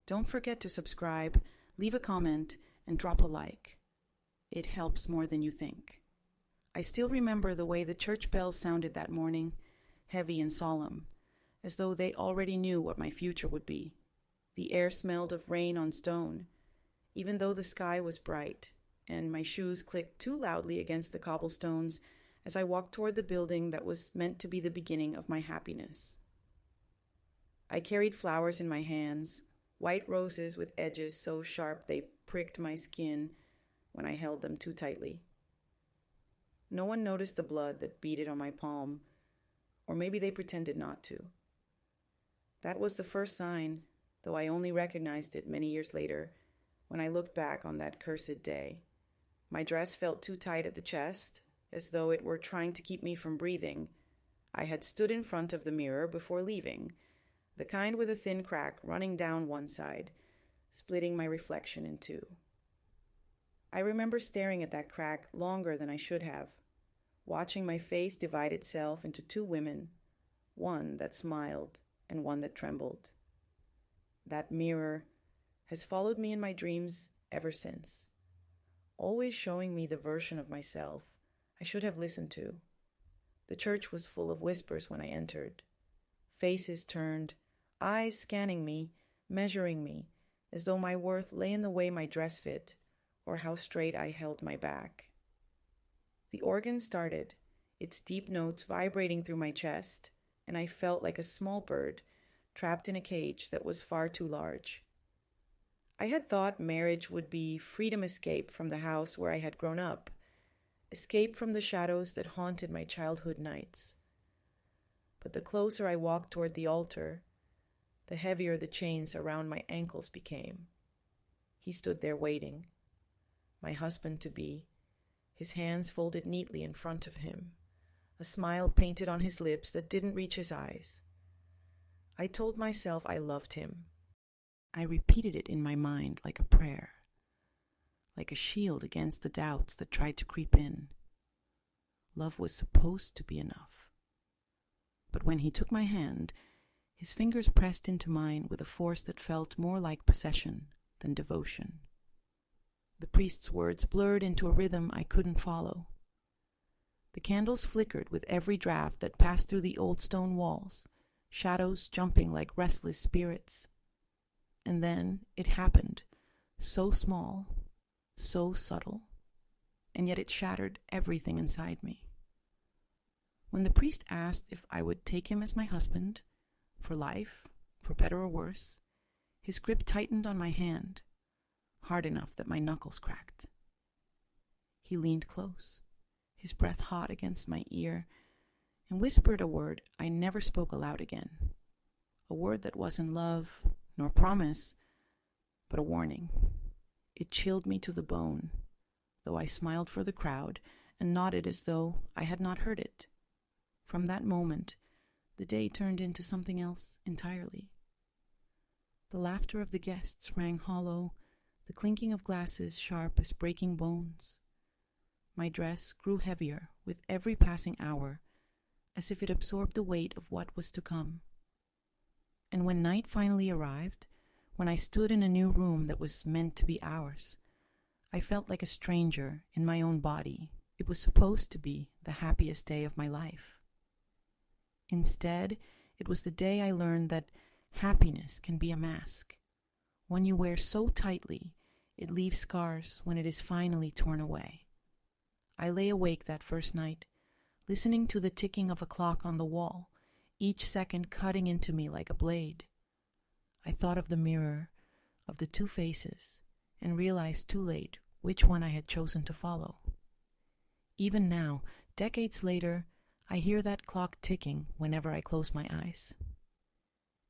Don't forget to subscribe, leave a comment, and drop a like. It helps more than you think. I still remember the way the church bells sounded that morning, heavy and solemn, as though they already knew what my future would be. The air smelled of rain on stone, even though the sky was bright, and my shoes clicked too loudly against the cobblestones as I walked toward the building that was meant to be the beginning of my happiness. I carried flowers in my hands, white roses with edges so sharp they pricked my skin when I held them too tightly. No one noticed the blood that beaded on my palm, or maybe they pretended not to. That was the first sign, though I only recognized it many years later when I looked back on that cursed day. My dress felt too tight at the chest, as though it were trying to keep me from breathing. I had stood in front of the mirror before leaving, the kind with a thin crack running down one side, splitting my reflection in two. I remember staring at that crack longer than I should have, watching my face divide itself into two women, one that smiled and one that trembled. That mirror has followed me in my dreams ever since, always showing me the version of myself I should have listened to. The church was full of whispers when I entered. Faces turned, eyes scanning me, measuring me, as though my worth lay in the way my dress fit or how straight I held my back. The organ started, its deep notes vibrating through my chest, and I felt like a small bird trapped in a cage that was far too large. I had thought marriage would be freedom escape from the house where I had grown up, escape from the shadows that haunted my childhood nights. But the closer I walked toward the altar, the heavier the chains around my ankles became. He stood there waiting, my husband-to-be, his hands folded neatly in front of him, a smile painted on his lips that didn't reach his eyes. I told myself I loved him. I repeated it in my mind like a prayer, like a shield against the doubts that tried to creep in. Love was supposed to be enough. But when he took my hand, his fingers pressed into mine with a force that felt more like possession than devotion. The priest's words blurred into a rhythm I couldn't follow. The candles flickered with every draft that passed through the old stone walls, shadows jumping like restless spirits. And then it happened, so small, so subtle, and yet it shattered everything inside me. When the priest asked if I would take him as my husband, for life, for better or worse, his grip tightened on my hand, hard enough that my knuckles cracked. He leaned close, his breath hot against my ear, and whispered a word I never spoke aloud again, a word that wasn't love nor promise, but a warning. It chilled me to the bone, though I smiled for the crowd and nodded as though I had not heard it. From that moment, the day turned into something else entirely. The laughter of the guests rang hollow, the clinking of glasses sharp as breaking bones. My dress grew heavier with every passing hour, as if it absorbed the weight of what was to come. And when night finally arrived, when I stood in a new room that was meant to be ours, I felt like a stranger in my own body. It was supposed to be the happiest day of my life. Instead, it was the day I learned that happiness can be a mask, one you wear so tightly it leaves scars when it is finally torn away. I lay awake that first night, listening to the ticking of a clock on the wall, each second cutting into me like a blade. I thought of the mirror, of the two faces, and realized too late which one I had chosen to follow. Even now, decades later, I hear that clock ticking whenever I close my eyes.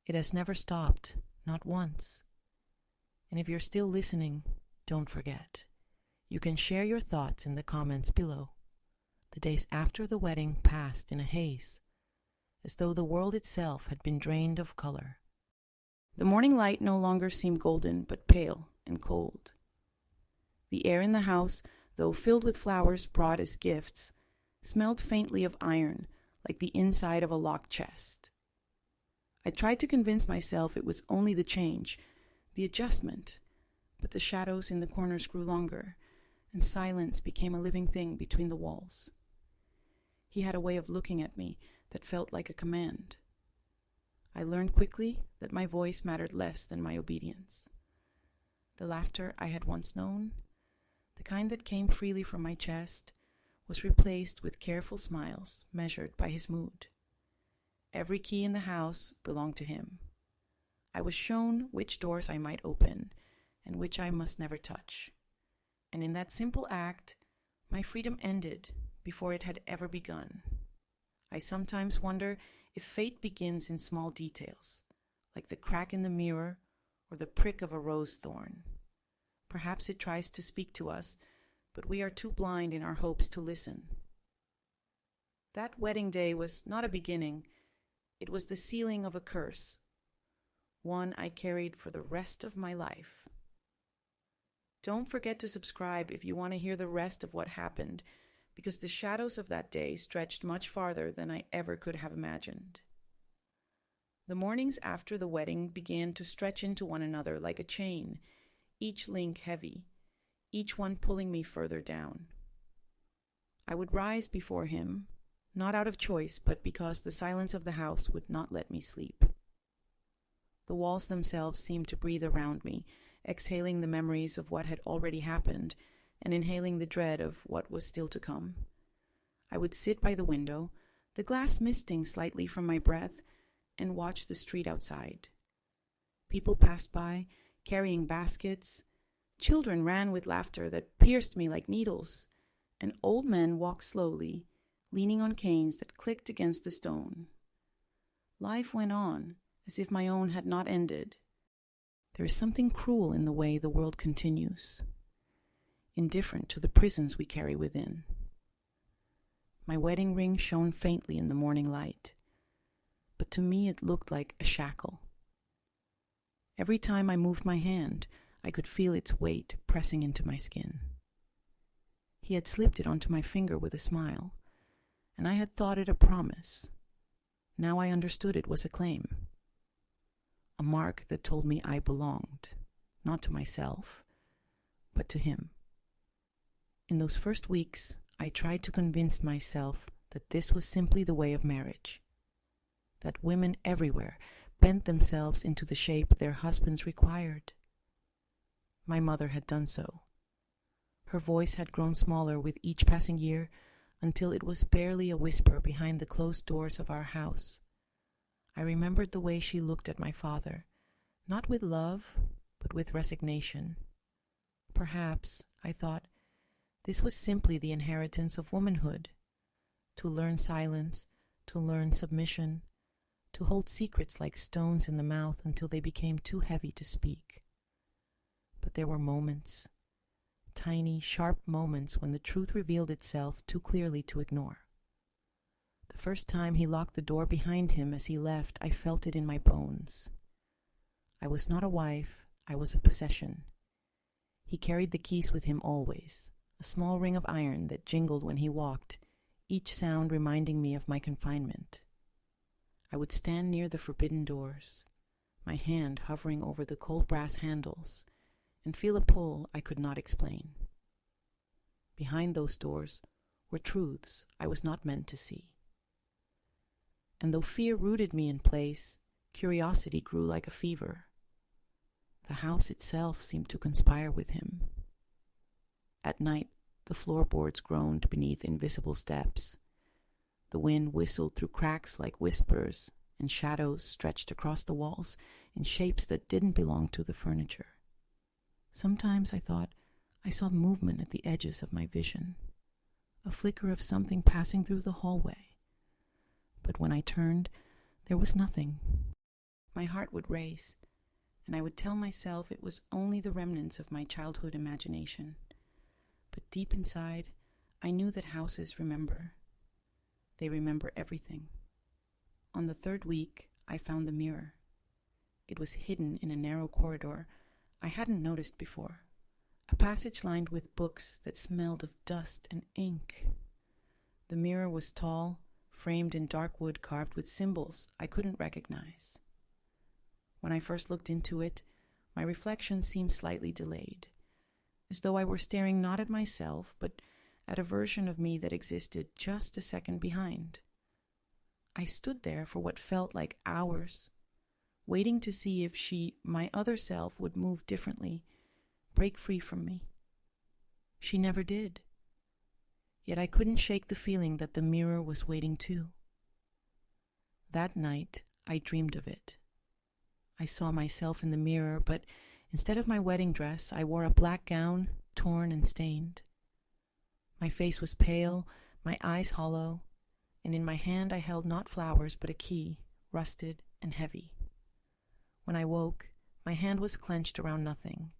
It has never stopped, not once. And if you're still listening, don't forget. You can share your thoughts in the comments below. The days after the wedding passed in a haze, as though the world itself had been drained of color. The morning light no longer seemed golden, but pale and cold. The air in the house, though filled with flowers brought as gifts, smelled faintly of iron, like the inside of a locked chest. I tried to convince myself it was only the change, the adjustment, but the shadows in the corners grew longer, and silence became a living thing between the walls. He had a way of looking at me that felt like a command. I learned quickly that my voice mattered less than my obedience. The laughter I had once known, the kind that came freely from my chest, was replaced with careful smiles measured by his mood. Every key in the house belonged to him. I was shown which doors I might open and which I must never touch. And in that simple act, my freedom ended before it had ever begun. I sometimes wonder if fate begins in small details, like the crack in the mirror or the prick of a rose thorn. Perhaps it tries to speak to us, but we are too blind in our hopes to listen. That wedding day was not a beginning. It was the sealing of a curse, one I carried for the rest of my life. Don't forget to subscribe if you want to hear the rest of what happened, because the shadows of that day stretched much farther than I ever could have imagined. The mornings after the wedding began to stretch into one another like a chain, each link heavy, each one pulling me further down. I would rise before him, not out of choice, but because the silence of the house would not let me sleep. The walls themselves seemed to breathe around me, exhaling the memories of what had already happened and inhaling the dread of what was still to come. I would sit by the window, the glass misting slightly from my breath, and watch the street outside. People passed by, carrying baskets. Children ran with laughter that pierced me like needles, and old men walked slowly, leaning on canes that clicked against the stone. Life went on, as if my own had not ended. There is something cruel in the way the world continues, indifferent to the prisons we carry within. My wedding ring shone faintly in the morning light, but to me it looked like a shackle. Every time I moved my hand, I could feel its weight pressing into my skin. He had slipped it onto my finger with a smile, and I had thought it a promise. Now I understood it was a claim, a mark that told me I belonged, not to myself, but to him. In those first weeks, I tried to convince myself that this was simply the way of marriage, that women everywhere bent themselves into the shape their husbands required. My mother had done so. Her voice had grown smaller with each passing year until it was barely a whisper behind the closed doors of our house. I remembered the way she looked at my father, not with love, but with resignation. Perhaps, I thought, this was simply the inheritance of womanhood, to learn silence, to learn submission, to hold secrets like stones in the mouth until they became too heavy to speak. But there were moments, tiny, sharp moments when the truth revealed itself too clearly to ignore. The first time he locked the door behind him as he left, I felt it in my bones. I was not a wife, I was a possession. He carried the keys with him always, a small ring of iron that jingled when he walked, each sound reminding me of my confinement. I would stand near the forbidden doors, my hand hovering over the cold brass handles, and feel a pull I could not explain. Behind those doors were truths I was not meant to see. And though fear rooted me in place, curiosity grew like a fever. The house itself seemed to conspire with him. At night, the floorboards groaned beneath invisible steps. The wind whistled through cracks like whispers, and shadows stretched across the walls in shapes that didn't belong to the furniture. Sometimes I thought I saw movement at the edges of my vision, a flicker of something passing through the hallway. But when I turned, there was nothing. My heart would race, and I would tell myself it was only the remnants of my childhood imagination. But deep inside, I knew that houses remember. They remember everything. On the third week, I found the mirror. It was hidden in a narrow corridor I hadn't noticed before, a passage lined with books that smelled of dust and ink. The mirror was tall, framed in dark wood carved with symbols I couldn't recognize. When I first looked into it, My reflection seemed slightly delayed, as though I were staring not at myself, but at a version of me that existed just a second behind. I stood there for what felt like hours, waiting to see if she, my other self, would move differently, break free from me. She never did. Yet I couldn't shake the feeling that the mirror was waiting too. That night, I dreamed of it. I saw myself in the mirror, but instead of my wedding dress, I wore a black gown, torn and stained. My face was pale, my eyes hollow, and in my hand I held not flowers but a key, rusted and heavy. When I woke, my hand was clenched around nothing,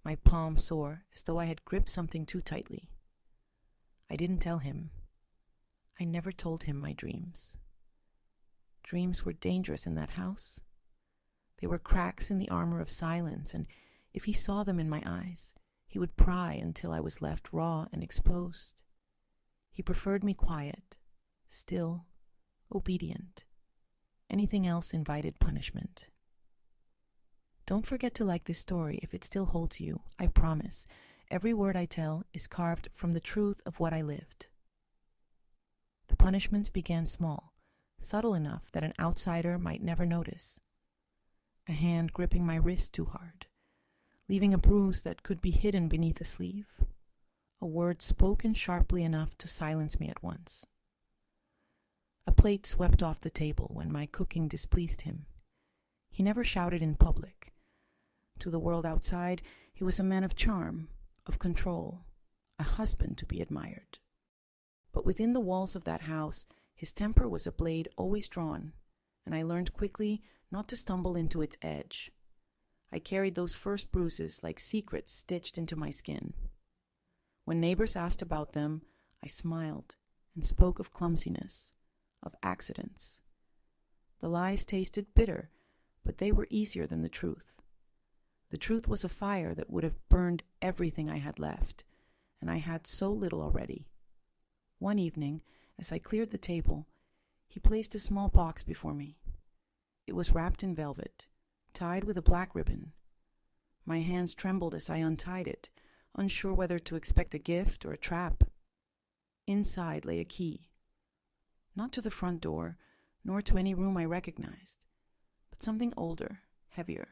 my palm sore as though I had gripped something too tightly. I didn't tell him. I never told him my dreams. Dreams were dangerous in that house. They were cracks in the armor of silence, and if he saw them in my eyes, he would pry until I was left raw and exposed. He preferred me quiet, still, obedient. Anything else invited punishment. Don't forget to like this story if it still holds you. I promise. Every word I tell is carved from the truth of what I lived. The punishments began small, subtle enough that an outsider might never notice. A hand gripping my wrist too hard, leaving a bruise that could be hidden beneath a sleeve. A word spoken sharply enough to silence me at once. A plate swept off the table when my cooking displeased him. He never shouted in public. To the world outside, he was a man of charm, of control, a husband to be admired. But within the walls of that house, his temper was a blade always drawn, and I learned quickly not to stumble into its edge. I carried those first bruises like secrets stitched into my skin. When neighbors asked about them, I smiled and spoke of clumsiness, of accidents. The lies tasted bitter, but they were easier than the truth. The truth was a fire that would have burned everything I had left, and I had so little already. One evening, as I cleared the table, he placed a small box before me. It was wrapped in velvet, tied with a black ribbon. My hands trembled as I untied it, unsure whether to expect a gift or a trap. Inside lay a key, not to the front door, nor to any room I recognized, but something older, heavier.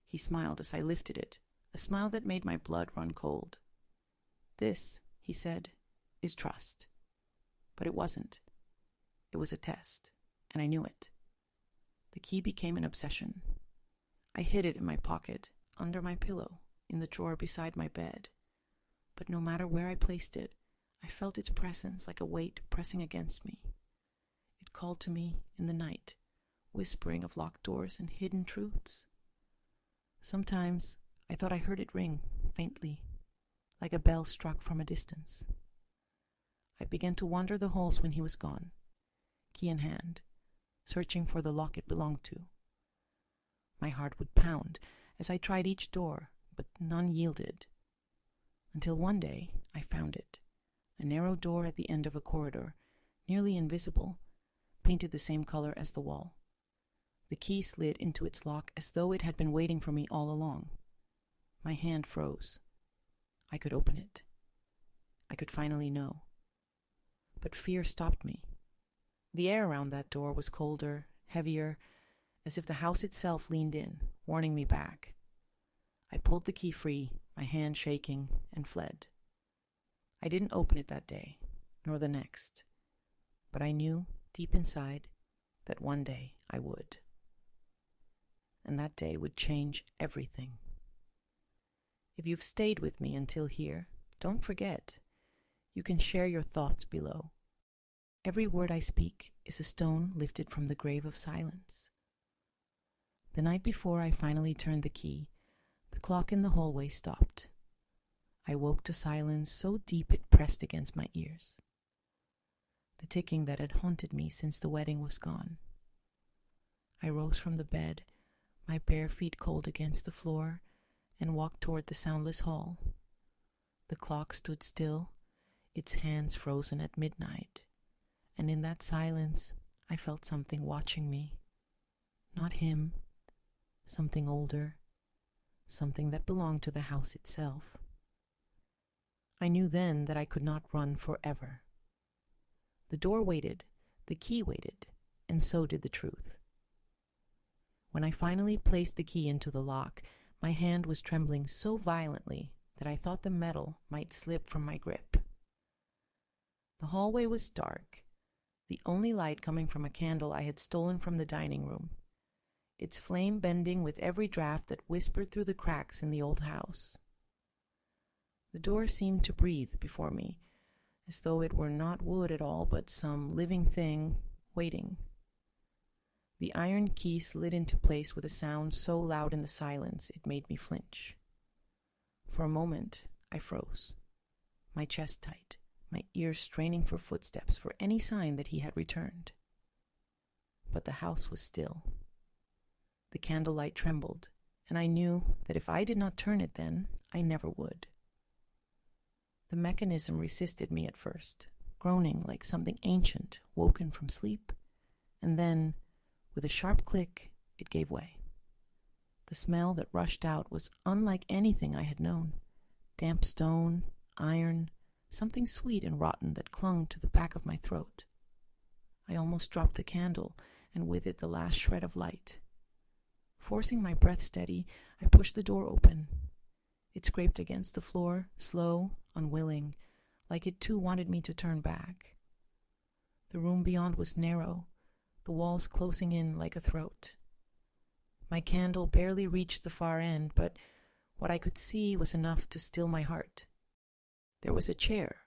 He smiled as I lifted it, a smile that made my blood run cold. "This," he said, "is trust." But it wasn't. It was a test, and I knew it. The key became an obsession. I hid it in my pocket, under my pillow, in the drawer beside my bed. But no matter where I placed it, I felt its presence like a weight pressing against me. It called to me in the night, whispering of locked doors and hidden truths. Sometimes I thought I heard it ring, faintly, like a bell struck from a distance. I began to wander the halls when he was gone, key in hand, searching for the lock it belonged to. My heart would pound as I tried each door, but none yielded. Until one day I found it, a narrow door at the end of a corridor, nearly invisible, painted the same color as the wall. The key slid into its lock as though it had been waiting for me all along. My hand froze. I could open it. I could finally know. But fear stopped me. The air around that door was colder, heavier, as if the house itself leaned in, warning me back. I pulled the key free, my hand shaking, and fled. I didn't open it that day, nor the next, but I knew, deep inside, that one day I would. And that day would change everything. If you've stayed with me until here, don't forget, you can share your thoughts below. Every word I speak is a stone lifted from the grave of silence. The night before I finally turned the key, the clock in the hallway stopped. I woke to silence so deep it pressed against my ears. The ticking that had haunted me since the wedding was gone. I rose from the bed, my bare feet cold against the floor, and walked toward the soundless hall. The clock stood still, its hands frozen at midnight, and in that silence I felt something watching me. Not him, something older, something that belonged to the house itself. I knew then that I could not run forever. The door waited, the key waited, and so did the truth. When I finally placed the key into the lock, my hand was trembling so violently that I thought the metal might slip from my grip. The hallway was dark, the only light coming from a candle I had stolen from the dining room, its flame bending with every draft that whispered through the cracks in the old house. The door seemed to breathe before me, as though it were not wood at all, but some living thing waiting. The iron key slid into place with a sound so loud in the silence it made me flinch. For a moment I froze, my chest tight, my ears straining for footsteps, for any sign that he had returned. But the house was still. The candlelight trembled, and I knew that if I did not turn it then, I never would. The mechanism resisted me at first, groaning like something ancient woken from sleep, and then, with a sharp click, it gave way. The smell that rushed out was unlike anything I had known. Damp stone, iron, something sweet and rotten that clung to the back of my throat. I almost dropped the candle, and with it the last shred of light. Forcing my breath steady, I pushed the door open. It scraped against the floor, slow, unwilling, like it too wanted me to turn back. The room beyond was narrow, the walls closing in like a throat. My candle barely reached the far end, but what I could see was enough to still my heart. There was a chair,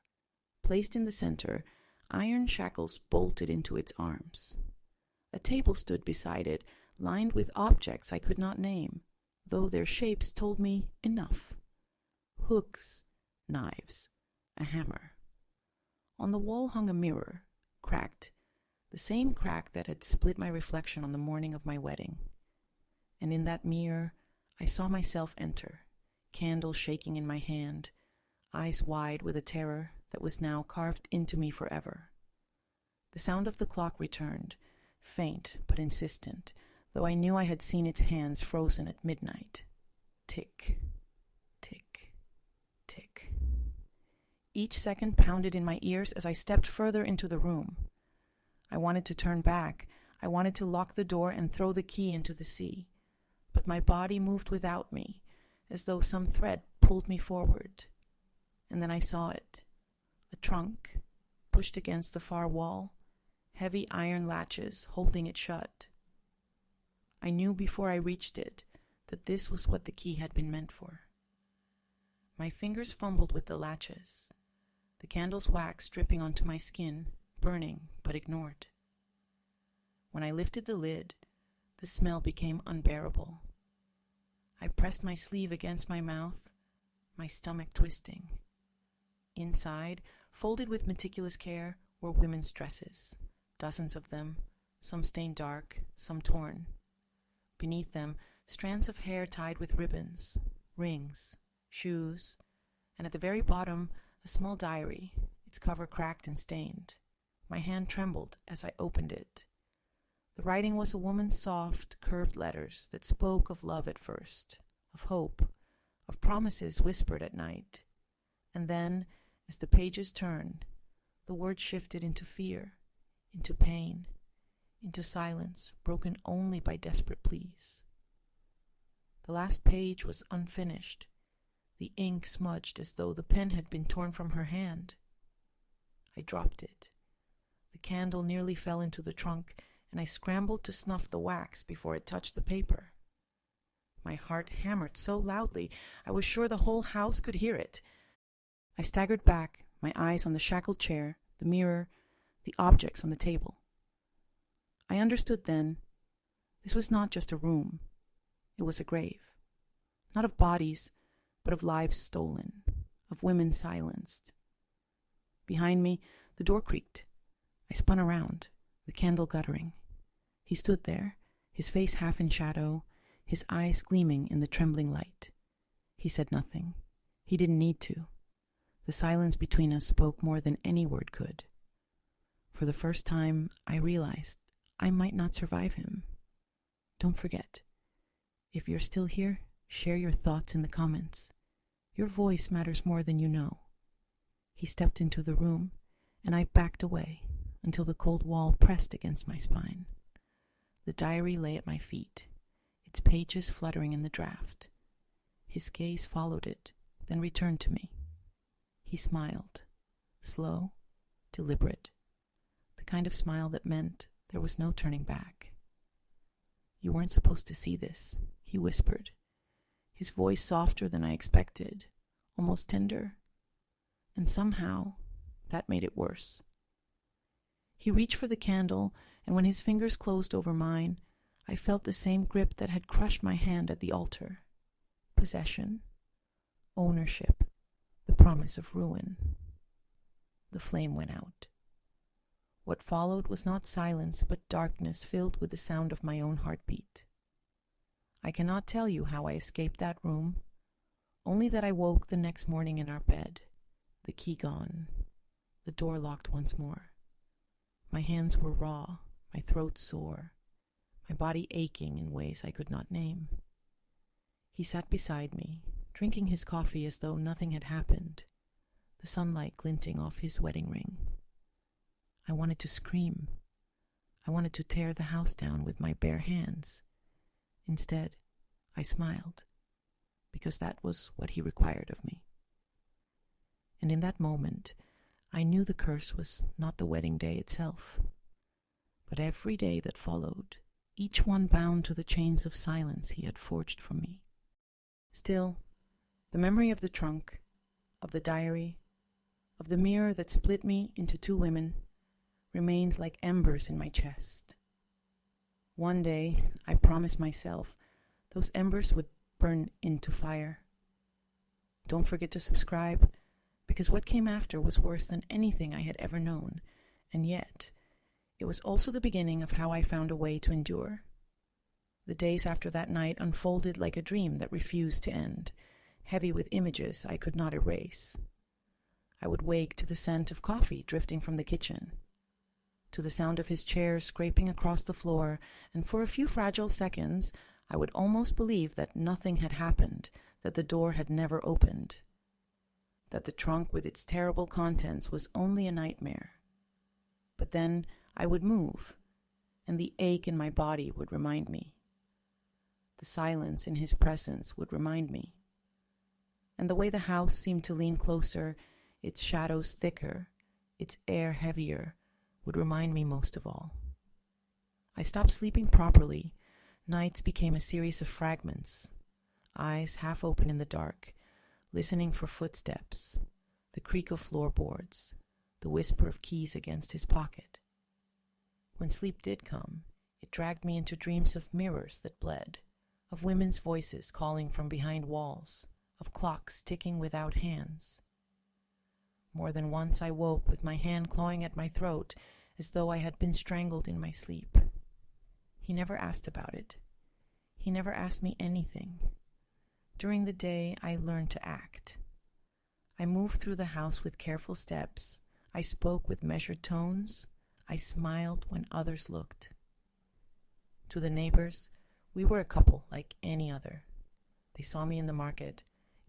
placed in the center, iron shackles bolted into its arms. A table stood beside it, lined with objects I could not name, though their shapes told me enough. Hooks, knives, a hammer. On the wall hung a mirror, cracked, the same crack that had split my reflection on the morning of my wedding. And in that mirror I saw myself enter, candle shaking in my hand, eyes wide with a terror that was now carved into me forever. The sound of the clock returned, faint but insistent, though I knew I had seen its hands frozen at midnight. Tick, tick, tick. Each second pounded in my ears as I stepped further into the room. I wanted to turn back. I wanted to lock the door and throw the key into the sea. But my body moved without me, as though some thread pulled me forward. And then I saw it. A trunk, pushed against the far wall, heavy iron latches holding it shut. I knew before I reached it that this was what the key had been meant for. My fingers fumbled with the latches, the candle's wax dripping onto my skin, burning but ignored. When I lifted the lid, the smell became unbearable. I pressed my sleeve against my mouth, my stomach twisting. Inside, folded with meticulous care, were women's dresses, dozens of them, some stained dark, some torn. Beneath them, strands of hair tied with ribbons, rings, shoes, and at the very bottom, a small diary, its cover cracked and stained. My hand trembled as I opened it. The writing was a woman's soft, curved letters that spoke of love at first, of hope, of promises whispered at night. And then, as the pages turned, the words shifted into fear, into pain, into silence broken only by desperate pleas. The last page was unfinished, the ink smudged as though the pen had been torn from her hand. I dropped it. The candle nearly fell into the trunk, and I scrambled to snuff the wax before it touched the paper. My heart hammered so loudly I was sure the whole house could hear it. I staggered back, my eyes on the shackled chair, the mirror, the objects on the table. I understood then, this was not just a room. It was a grave. Not of bodies, but of lives stolen, of women silenced. Behind me, the door creaked. I spun around, the candle guttering. He stood there, his face half in shadow, his eyes gleaming in the trembling light. He said nothing. He didn't need to. The silence between us spoke more than any word could. For the first time, I realized I might not survive him. Don't forget, if you're still here, Share your thoughts in the comments. Your voice matters more than you know. He stepped into the room, and I backed away until the cold wall pressed against my spine. The diary lay at my feet, its pages fluttering in the draft. His gaze followed it, then returned to me. He smiled, slow, deliberate, the kind of smile that meant there was no turning back. "You weren't supposed to see this," he whispered, his voice softer than I expected, almost tender, and somehow that made it worse. He reached for the candle, and when his fingers closed over mine, I felt the same grip that had crushed my hand at the altar. Possession, ownership, the promise of ruin. The flame went out. What followed was not silence, but darkness filled with the sound of my own heartbeat. I cannot tell you how I escaped that room, only that I woke the next morning in our bed, the key gone, the door locked once more. My hands were raw, my throat sore, my body aching in ways I could not name. He sat beside me, drinking his coffee as though nothing had happened, the sunlight glinting off his wedding ring. I wanted to scream. I wanted to tear the house down with my bare hands. Instead, I smiled, because that was what he required of me. And in that moment, I knew the curse was not the wedding day itself, but every day that followed, each one bound to the chains of silence he had forged for me. Still, the memory of the trunk, of the diary, of the mirror that split me into two women, remained like embers in my chest. One day, I promised myself, those embers would burn into fire. Don't forget to subscribe, because what came after was worse than anything I had ever known, and yet it was also the beginning of how I found a way to endure. The days after that night unfolded like a dream that refused to end, heavy with images I could not erase. I would wake to the scent of coffee drifting from the kitchen, to the sound of his chair scraping across the floor, and for a few fragile seconds I would almost believe that nothing had happened, that the door had never opened, that the trunk with its terrible contents was only a nightmare. But then I would move, and the ache in my body would remind me. The silence in his presence would remind me. And the way the house seemed to lean closer, its shadows thicker, its air heavier, would remind me most of all. I stopped sleeping properly. Nights became a series of fragments, eyes half open in the dark, listening for footsteps, the creak of floorboards, the whisper of keys against his pocket. When sleep did come, it dragged me into dreams of mirrors that bled, of women's voices calling from behind walls, of clocks ticking without hands. More than once I woke with my hand clawing at my throat, as though I had been strangled in my sleep. He never asked about it. He never asked me anything. During the day, I learned to act. I moved through the house with careful steps. I spoke with measured tones. I smiled when others looked. To the neighbors, we were a couple like any other. They saw me in the market,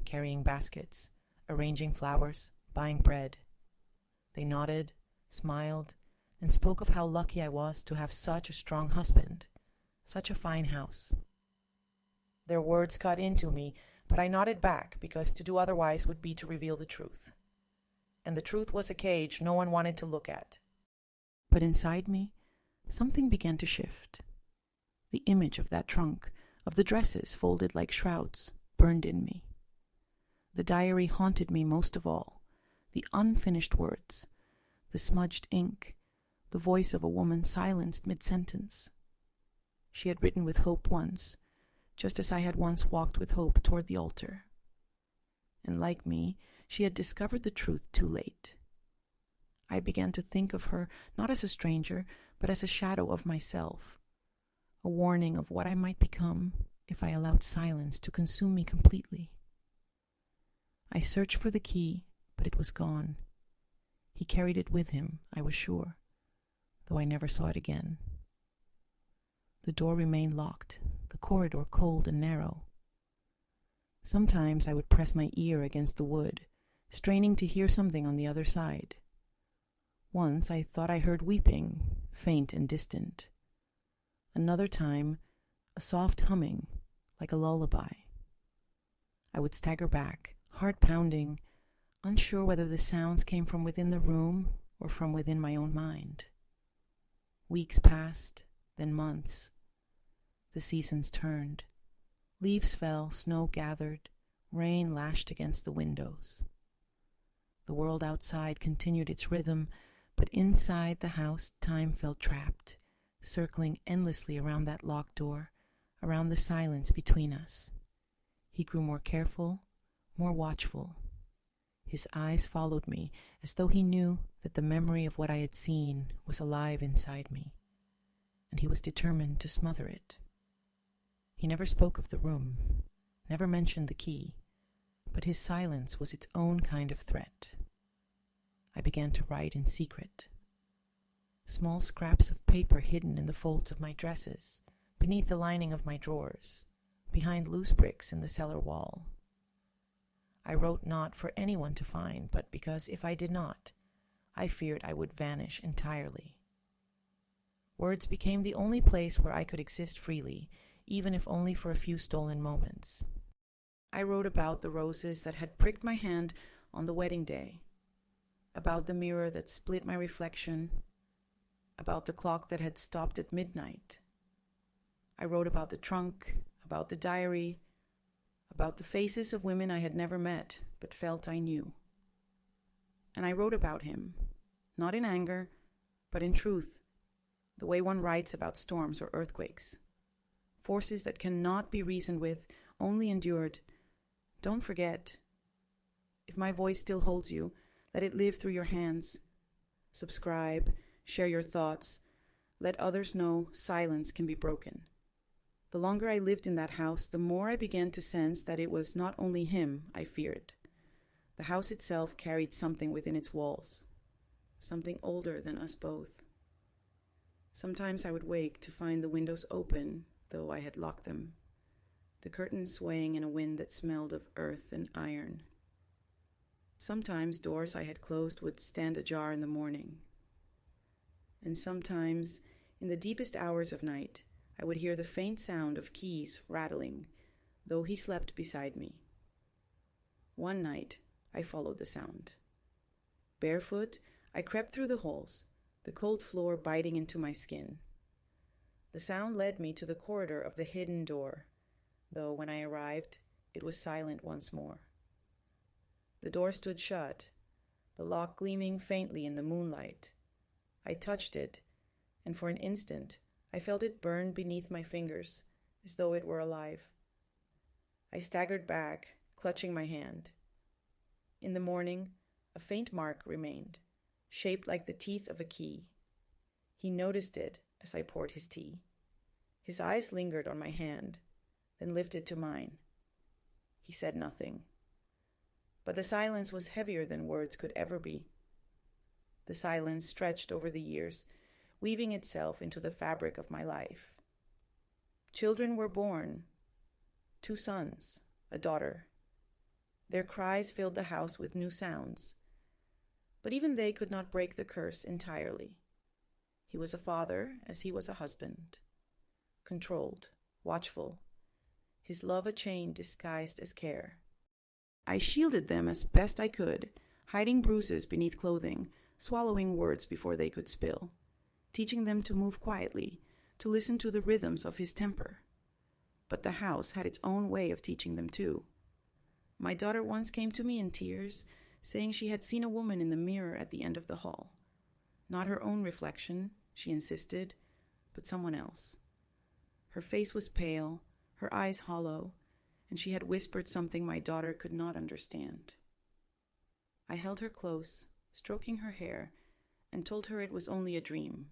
carrying baskets, arranging flowers, buying bread. They nodded, smiled, and spoke of how lucky I was to have such a strong husband, such a fine house. Their words cut into me, but I nodded back, because to do otherwise would be to reveal the truth. And the truth was a cage no one wanted to look at. But inside me, something began to shift. The image of that trunk, of the dresses folded like shrouds, burned in me. The diary haunted me most of all, the unfinished words, the smudged ink, the voice of a woman silenced mid-sentence. She had written with hope once, just as I had once walked with hope toward the altar. And like me, she had discovered the truth too late. I began to think of her not as a stranger, but as a shadow of myself, a warning of what I might become if I allowed silence to consume me completely. I searched for the key, but it was gone. He carried it with him, I was sure, though I never saw it again. The door remained locked, the corridor cold and narrow. Sometimes I would press my ear against the wood, straining to hear something on the other side. Once I thought I heard weeping, faint and distant. Another time, a soft humming, like a lullaby. I would stagger back, heart pounding, unsure whether the sounds came from within the room or from within my own mind. Weeks passed, then months. The seasons turned. Leaves fell, snow gathered, rain lashed against the windows. The world outside continued its rhythm, but inside the house time felt trapped, circling endlessly around that locked door, around the silence between us. He grew more careful, more watchful. His eyes followed me as though he knew that the memory of what I had seen was alive inside me, and he was determined to smother it. He never spoke of the room, never mentioned the key, but his silence was its own kind of threat. I began to write in secret. Small scraps of paper hidden in the folds of my dresses, beneath the lining of my drawers, behind loose bricks in the cellar wall. I wrote not for anyone to find, but because if I did not, I feared I would vanish entirely. Words became the only place where I could exist freely, even if only for a few stolen moments. I wrote about the roses that had pricked my hand on the wedding day, about the mirror that split my reflection, about the clock that had stopped at midnight. I wrote about the trunk, about the diary, about the faces of women I had never met but felt I knew. And I wrote about him, not in anger, but in truth, the way one writes about storms or earthquakes. Forces that cannot be reasoned with, only endured. Don't forget. If my voice still holds you, let it live through your hands. Subscribe, share your thoughts. Let others know silence can be broken. The longer I lived in that house, the more I began to sense that it was not only him I feared. The house itself carried something within its walls, something older than us both. Sometimes I would wake to find the windows open, though I had locked them, the curtains swaying in a wind that smelled of earth and iron. Sometimes doors I had closed would stand ajar in the morning. And sometimes, in the deepest hours of night, I would hear the faint sound of keys rattling, though he slept beside me. One night, I followed the sound. Barefoot, I crept through the holes, the cold floor biting into my skin. The sound led me to the corridor of the hidden door, though when I arrived, it was silent once more. The door stood shut, the lock gleaming faintly in the moonlight. I touched it, and for an instant I felt it burn beneath my fingers, as though it were alive. I staggered back, clutching my hand. In the morning, a faint mark remained, shaped like the teeth of a key. He noticed it as I poured his tea. His eyes lingered on my hand, then lifted to mine. He said nothing. But the silence was heavier than words could ever be. The silence stretched over the years, weaving itself into the fabric of my life. Children were born, 2 sons, a daughter. Their cries filled the house with new sounds. But even they could not break the curse entirely. He was a father as he was a husband. Controlled, watchful, his love a chain disguised as care. I shielded them as best I could, hiding bruises beneath clothing, swallowing words before they could spill, teaching them to move quietly, to listen to the rhythms of his temper. But the house had its own way of teaching them too. My daughter once came to me in tears, saying she had seen a woman in the mirror at the end of the hall. Not her own reflection, she insisted, but someone else. Her face was pale, her eyes hollow, and she had whispered something my daughter could not understand. I held her close, stroking her hair, and told her it was only a dream.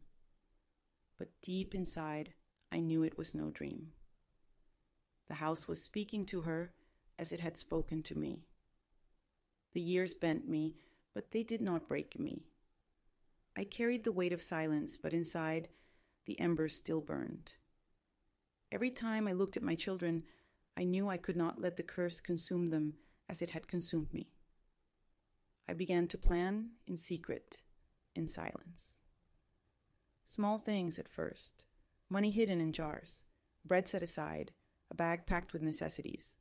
But deep inside, I knew it was no dream. The house was speaking to her as it had spoken to me. The years bent me, but they did not break me. I carried the weight of silence, but inside, the embers still burned. Every time I looked at my children, I knew I could not let the curse consume them as it had consumed me. I began to plan in secret, in silence. Small things at first, money hidden in jars, bread set aside, a bag packed with necessities.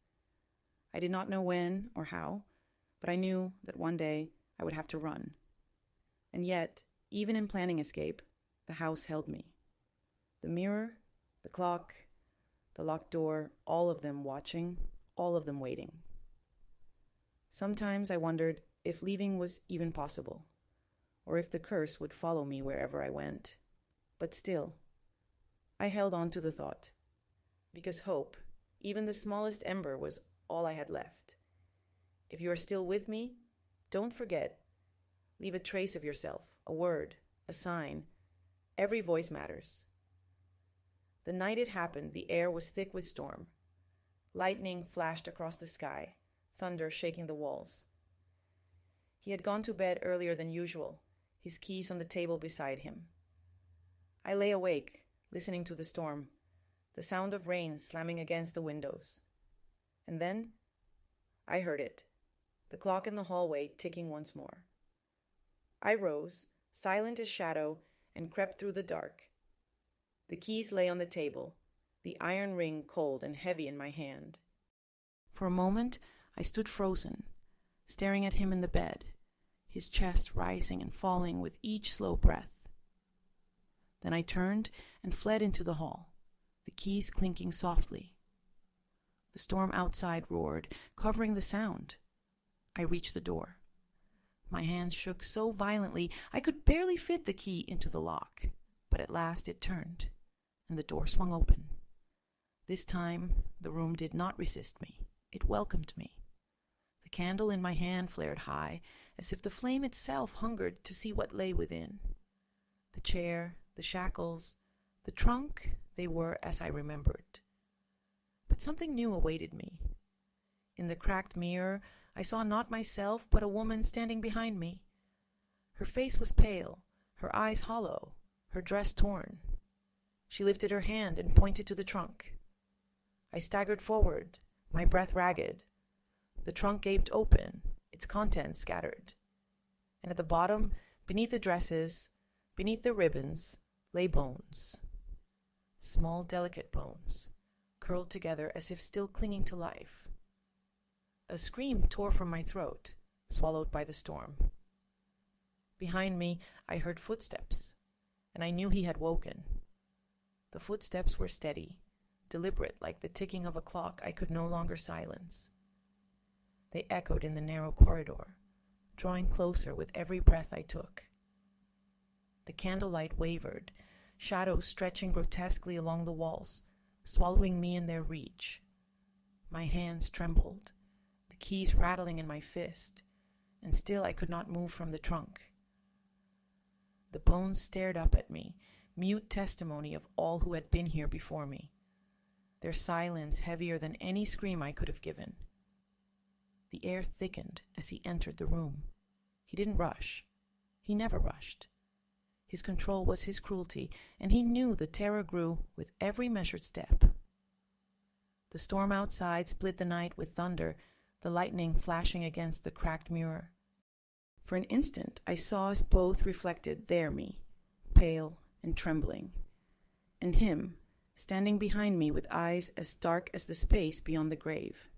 I did not know when or how, but I knew that one day I would have to run. And yet, even in planning escape, the house held me. The mirror, the clock, the locked door, all of them watching, all of them waiting. Sometimes I wondered if leaving was even possible, or if the curse would follow me wherever I went. But still, I held on to the thought, because hope, even the smallest ember, was all I had left. If you are still with me, don't forget. Leave a trace of yourself, a word, a sign. Every voice matters. The night it happened, the air was thick with storm. Lightning flashed across the sky, thunder shaking the walls. He had gone to bed earlier than usual, his keys on the table beside him. I lay awake, listening to the storm, the sound of rain slamming against the windows. And then I heard it, the clock in the hallway ticking once more. I rose, silent as shadow, and crept through the dark. The keys lay on the table, the iron ring cold and heavy in my hand. For a moment I stood frozen, staring at him in the bed, his chest rising and falling with each slow breath. Then I turned and fled into the hall, the keys clinking softly. The storm outside roared, covering the sound. I reached the door. My hands shook so violently I could barely fit the key into the lock, but at last it turned, and the door swung open. This time the room did not resist me. It welcomed me. The candle in my hand flared high, as if the flame itself hungered to see what lay within. The chair, the shackles, the trunk, they were as I remembered. But something new awaited me. In the cracked mirror, I saw not myself, but a woman standing behind me. Her face was pale, her eyes hollow, her dress torn. She lifted her hand and pointed to the trunk. I staggered forward, my breath ragged. The trunk gaped open, its contents scattered. And at the bottom, beneath the dresses, beneath the ribbons, lay bones. Small, delicate bones, curled together as if still clinging to life. A scream tore from my throat, swallowed by the storm. Behind me, I heard footsteps, and I knew he had woken. The footsteps were steady, deliberate like the ticking of a clock I could no longer silence. They echoed in the narrow corridor, drawing closer with every breath I took. The candlelight wavered, shadows stretching grotesquely along the walls, swallowing me in their reach. My hands trembled, the keys rattling in my fist, and still I could not move from the trunk. The bones stared up at me, mute testimony of all who had been here before me, their silence heavier than any scream I could have given. The air thickened as he entered the room. He didn't rush. He never rushed. His control was his cruelty, and he knew the terror grew with every measured step. The storm outside split the night with thunder, the lightning flashing against the cracked mirror. For an instant I saw us both reflected there me, pale and trembling, and him standing behind me with eyes as dark as the space beyond the grave.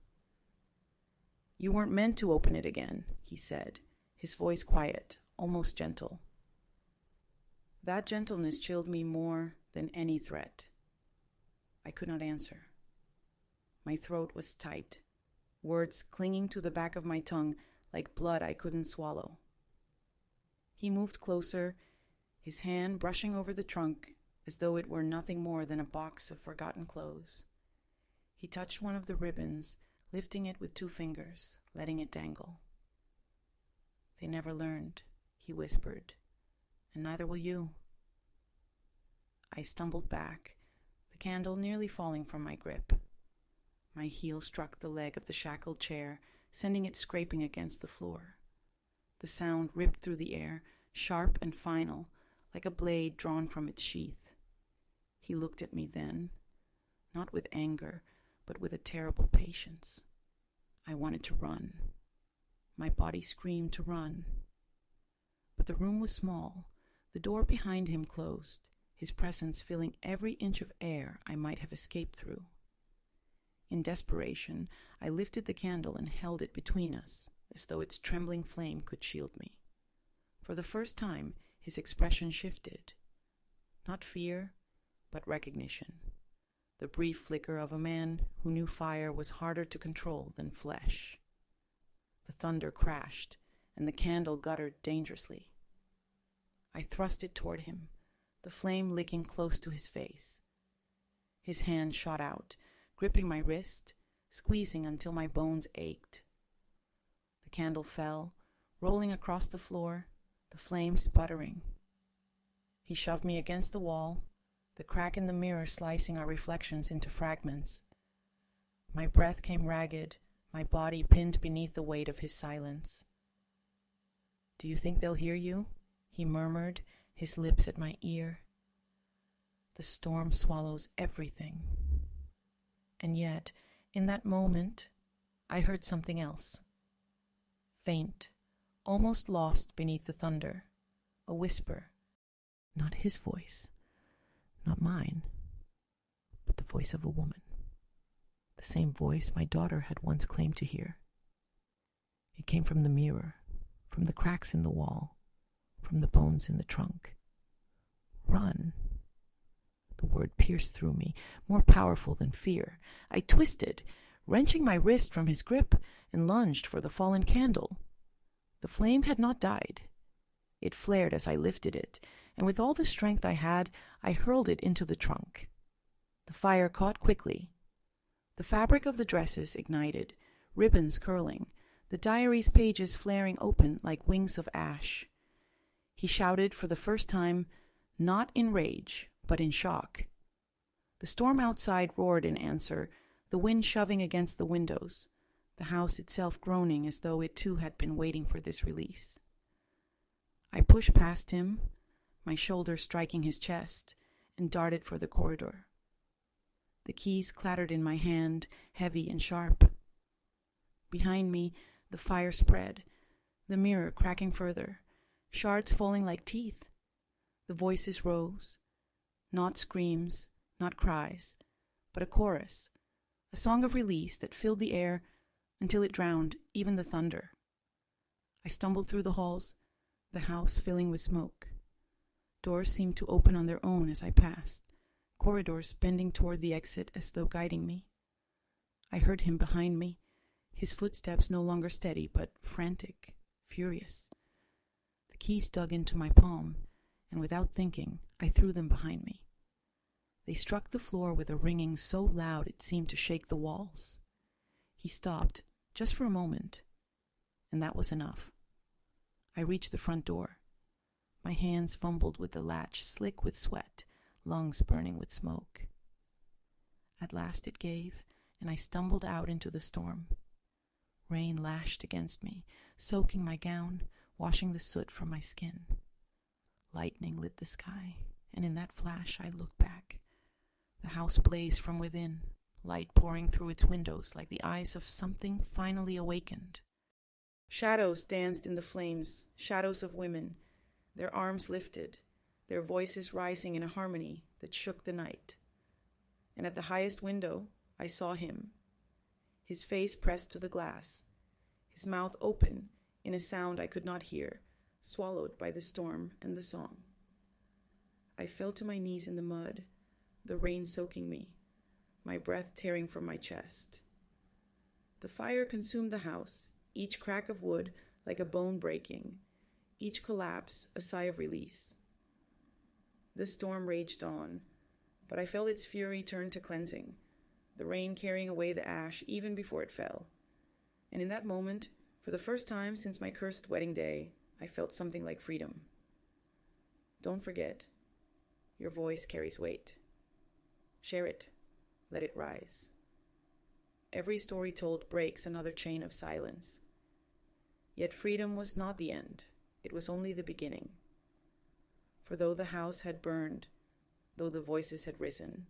"You weren't meant to open it again," he said, his voice quiet, almost gentle. That gentleness chilled me more than any threat. I could not answer. My throat was tight, words clinging to the back of my tongue like blood I couldn't swallow. He moved closer, his hand brushing over the trunk as though it were nothing more than a box of forgotten clothes. He touched one of the ribbons, lifting it with 2 fingers, letting it dangle. "They never learned," he whispered, "and neither will you." I stumbled back, the candle nearly falling from my grip. My heel struck the leg of the shackled chair, sending it scraping against the floor. The sound ripped through the air, sharp and final, like a blade drawn from its sheath. He looked at me then, not with anger, but with a terrible patience. I wanted to run. My body screamed to run. But the room was small, the door behind him closed, his presence filling every inch of air I might have escaped through. In desperation, I lifted the candle and held it between us, as though its trembling flame could shield me. For the first time, his expression shifted. Not fear, but recognition. The brief flicker of a man who knew fire was harder to control than flesh. The thunder crashed, and the candle guttered dangerously. I thrust it toward him, the flame licking close to his face. His hand shot out, gripping my wrist, squeezing until my bones ached. The candle fell, rolling across the floor, the flame sputtering. He shoved me against the wall, the crack in the mirror slicing our reflections into fragments. My breath came ragged, my body pinned beneath the weight of his silence. "Do you think they'll hear you?" he murmured, his lips at my ear. The storm swallows everything. And yet, in that moment, I heard something else. Faint, almost lost beneath the thunder, a whisper. Not his voice, not mine, but the voice of a woman. The same voice my daughter had once claimed to hear. It came from the mirror, from the cracks in the wall, from the bones in the trunk. Run. The word pierced through me, more powerful than fear. I twisted, wrenching my wrist from his grip, and lunged for the fallen candle. The flame had not died. It flared as I lifted it, and with all the strength I had, I hurled it into the trunk. The fire caught quickly. The fabric of the dresses ignited, ribbons curling, the diary's pages flaring open like wings of ash. He shouted for the first time, not in rage, but in shock. The storm outside roared in answer, the wind shoving against the windows, the house itself groaning as though it too had been waiting for this release. I pushed past him, my shoulder striking his chest, and darted for the corridor. The keys clattered in my hand, heavy and sharp. Behind me, the fire spread, the mirror cracking further, shards falling like teeth. The voices rose, not screams, not cries, but a chorus, a song of release that filled the air until it drowned even the thunder. I stumbled through the halls, the house filling with smoke. Doors seemed to open on their own as I passed, corridors bending toward the exit as though guiding me. I heard him behind me, his footsteps no longer steady but frantic, furious. The keys dug into my palm, and without thinking, I threw them behind me. They struck the floor with a ringing so loud it seemed to shake the walls. He stopped, just for a moment, and that was enough. I reached the front door. My hands fumbled with the latch, slick with sweat, lungs burning with smoke. At last it gave, and I stumbled out into the storm. Rain lashed against me, soaking my gown, washing the soot from my skin. Lightning lit the sky, and in that flash I looked back. The house blazed from within, light pouring through its windows like the eyes of something finally awakened. Shadows danced in the flames, shadows of women, their arms lifted, their voices rising in a harmony that shook the night. And at the highest window, I saw him, his face pressed to the glass, his mouth open in a sound I could not hear, swallowed by the storm and the song. I fell to my knees in the mud, the rain soaking me, my breath tearing from my chest. The fire consumed the house, each crack of wood like a bone breaking, each collapse a sigh of release. The storm raged on, but I felt its fury turn to cleansing, the rain carrying away the ash even before it fell. And in that moment, for the first time since my cursed wedding day, I felt something like freedom. Don't forget, your voice carries weight. Share it. Let it rise. Every story told breaks another chain of silence. Yet freedom was not the end. It was only the beginning. For though the house had burned, though the voices had risen,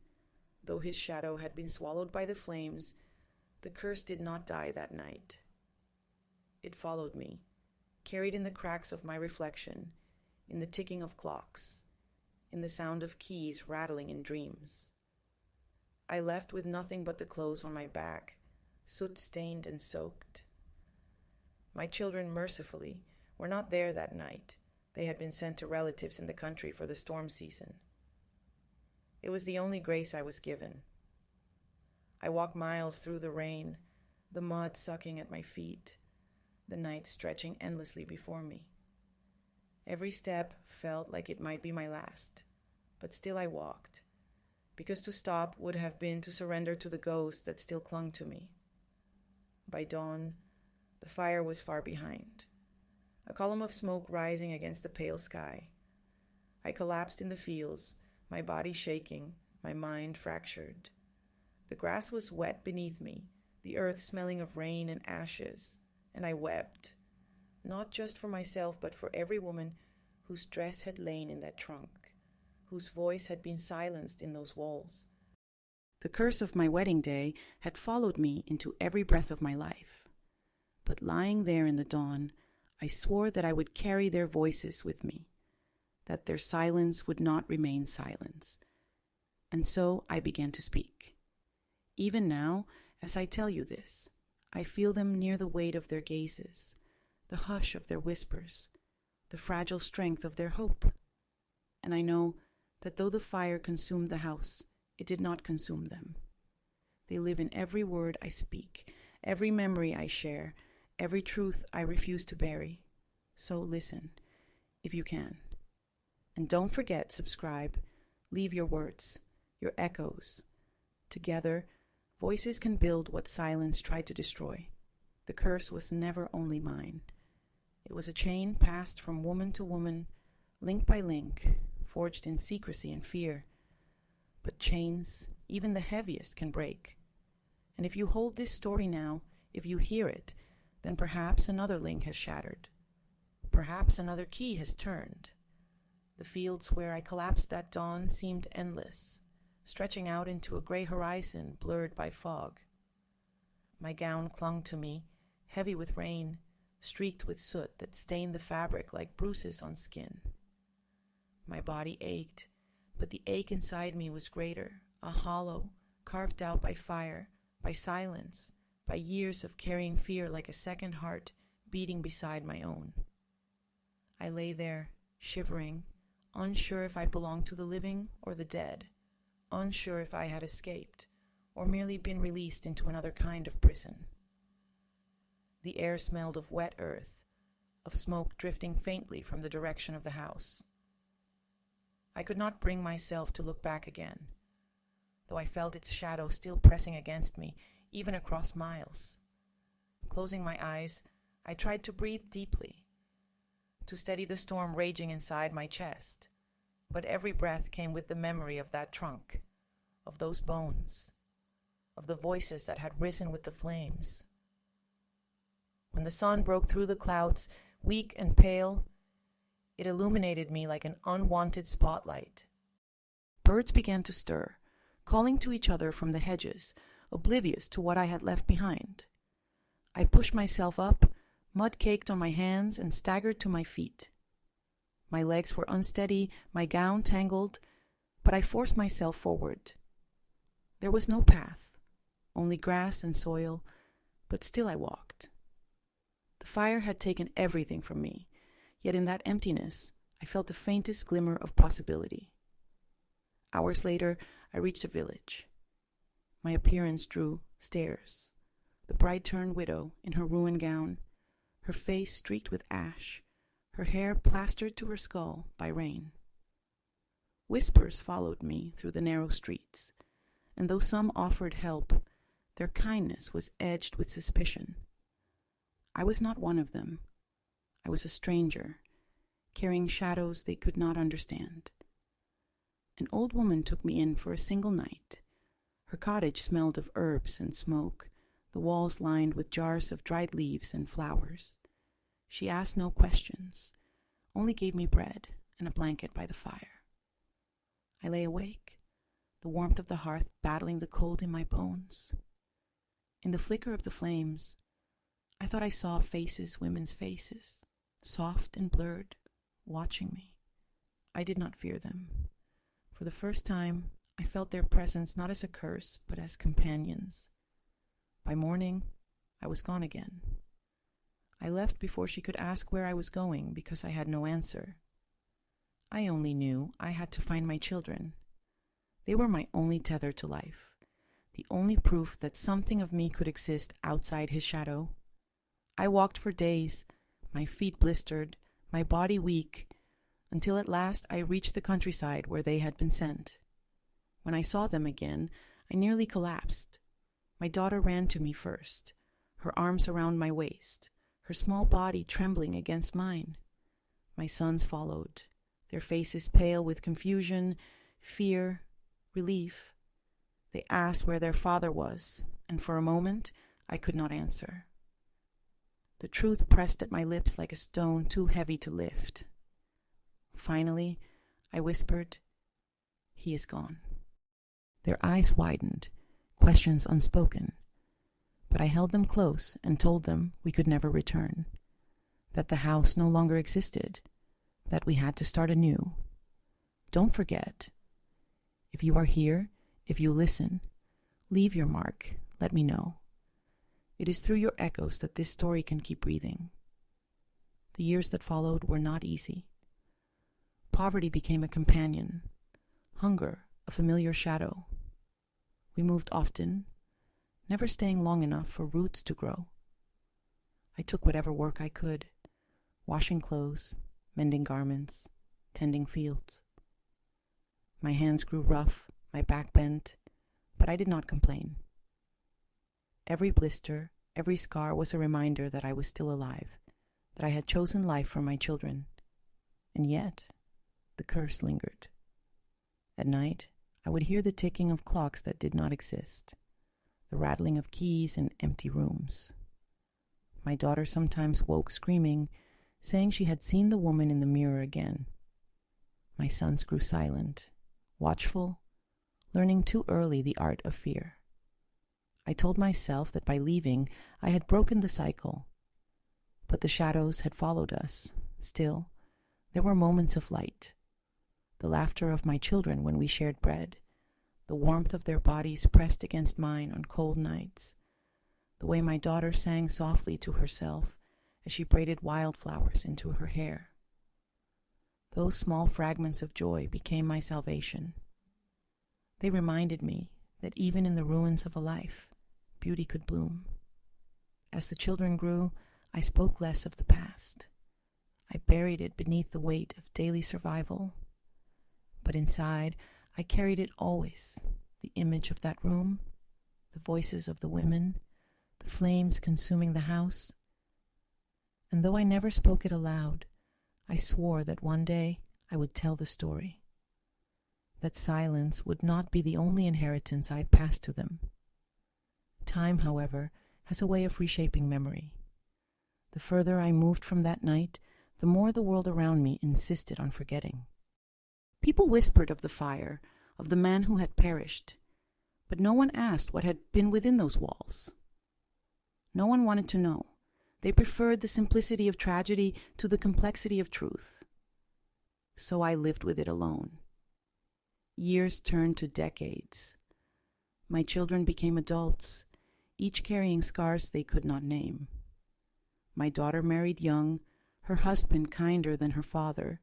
Though his shadow had been swallowed by the flames, the curse did not die that night. It followed me, carried in the cracks of my reflection, in the ticking of clocks, in the sound of keys rattling in dreams. I left with nothing but the clothes on my back, soot-stained and soaked. My children, mercifully, were not there that night. They had been sent to relatives in the country for the storm season. It was the only grace I was given. I walked miles through the rain, the mud sucking at my feet, the night stretching endlessly before me. Every step felt like it might be my last, but still I walked, because to stop would have been to surrender to the ghost that still clung to me. By dawn, the fire was far behind, a column of smoke rising against the pale sky. I collapsed in the fields, my body shaking, my mind fractured. The grass was wet beneath me, the earth smelling of rain and ashes, and I wept, not just for myself, but for every woman whose dress had lain in that trunk, whose voice had been silenced in those walls. The curse of my wedding day had followed me into every breath of my life. But lying there in the dawn, I swore that I would carry their voices with me, that their silence would not remain silence. And so I began to speak. Even now, as I tell you this, I feel them near the weight of their gazes, the hush of their whispers, the fragile strength of their hope. And I know that though the fire consumed the house, it did not consume them. They live in every word I speak, every memory I share, every truth I refuse to bury. So listen, if you can. And don't forget, subscribe, leave your words, your echoes. Together, voices can build what silence tried to destroy. The curse was never only mine. It was a chain passed from woman to woman, link by link, forged in secrecy and fear. But chains, even the heaviest, can break. And if you hold this story now, if you hear it, then perhaps another link has shattered. Perhaps another key has turned. The fields where I collapsed that dawn seemed endless, stretching out into a gray horizon blurred by fog. My gown clung to me, heavy with rain, streaked with soot that stained the fabric like bruises on skin. My body ached, but the ache inside me was greater, a hollow, carved out by fire, by silence, by years of carrying fear like a second heart beating beside my own. I lay there, shivering, unsure if I belonged to the living or the dead, unsure if I had escaped, or merely been released into another kind of prison. The air smelled of wet earth, of smoke drifting faintly from the direction of the house. I could not bring myself to look back again, though I felt its shadow still pressing against me, even across miles. Closing my eyes, I tried to breathe deeply, to steady the storm raging inside my chest, but every breath came with the memory of that trunk, of those bones, of the voices that had risen with the flames. When the sun broke through the clouds, weak and pale, it illuminated me like an unwanted spotlight. Birds began to stir, calling to each other from the hedges, oblivious to what I had left behind. I pushed myself up, mud caked on my hands, and staggered to my feet. My legs were unsteady, my gown tangled, but I forced myself forward. There was no path, only grass and soil, but still I walked. The fire had taken everything from me, yet in that emptiness I felt the faintest glimmer of possibility. Hours later, I reached a village. My appearance drew stares. The bride-turned widow in her ruined gown, her face streaked with ash, her hair plastered to her skull by rain. Whispers followed me through the narrow streets, and though some offered help, their kindness was edged with suspicion. I was not one of them. I was a stranger, carrying shadows they could not understand. An old woman took me in for a single night. Her cottage smelled of herbs and smoke, the walls lined with jars of dried leaves and flowers. She asked no questions, only gave me bread and a blanket by the fire. I lay awake, the warmth of the hearth battling the cold in my bones. In the flicker of the flames, I thought I saw faces, women's faces, soft and blurred, watching me. I did not fear them. For the first time, I felt their presence not as a curse, but as companions. By morning, I was gone again. I left before she could ask where I was going, because I had no answer. I only knew I had to find my children. They were my only tether to life, the only proof that something of me could exist outside his shadow. I walked for days, my feet blistered, my body weak, until at last I reached the countryside where they had been sent. When I saw them again, I nearly collapsed. My daughter ran to me first, her arms around my waist, her small body trembling against mine. My sons followed, their faces pale with confusion, fear, relief. They asked where their father was, and for a moment I could not answer. The truth pressed at my lips like a stone too heavy to lift. Finally, I whispered, "He is gone." Their eyes widened, questions unspoken, but I held them close and told them we could never return, that the house no longer existed, that we had to start anew. Don't forget. If you are here, if you listen, leave your mark, let me know. It is through your echoes that this story can keep breathing. The years that followed were not easy. Poverty became a companion, hunger a familiar shadow. We moved often, never staying long enough for roots to grow. I took whatever work I could, washing clothes, mending garments, tending fields. My hands grew rough, my back bent, but I did not complain. Every blister, every scar was a reminder that I was still alive, that I had chosen life for my children. And yet, the curse lingered. At night, I would hear the ticking of clocks that did not exist, the rattling of keys in empty rooms. My daughter sometimes woke screaming, saying she had seen the woman in the mirror again. My sons grew silent, watchful, learning too early the art of fear. I told myself that by leaving, I had broken the cycle. But the shadows had followed us. Still, there were moments of light. The laughter of my children when we shared bread, the warmth of their bodies pressed against mine on cold nights, the way my daughter sang softly to herself as she braided wildflowers into her hair. Those small fragments of joy became my salvation. They reminded me that even in the ruins of a life, beauty could bloom. As the children grew, I spoke less of the past. I buried it beneath the weight of daily survival. But inside, I carried it always, the image of that room, the voices of the women, the flames consuming the house. And though I never spoke it aloud, I swore that one day I would tell the story. That silence would not be the only inheritance I'd pass to them. Time, however, has a way of reshaping memory. The further I moved from that night, the more the world around me insisted on forgetting. People whispered of the fire, of the man who had perished, but no one asked what had been within those walls. No one wanted to know. They preferred the simplicity of tragedy to the complexity of truth. So I lived with it alone. Years turned to decades. My children became adults, each carrying scars they could not name. My daughter married young, her husband kinder than her father,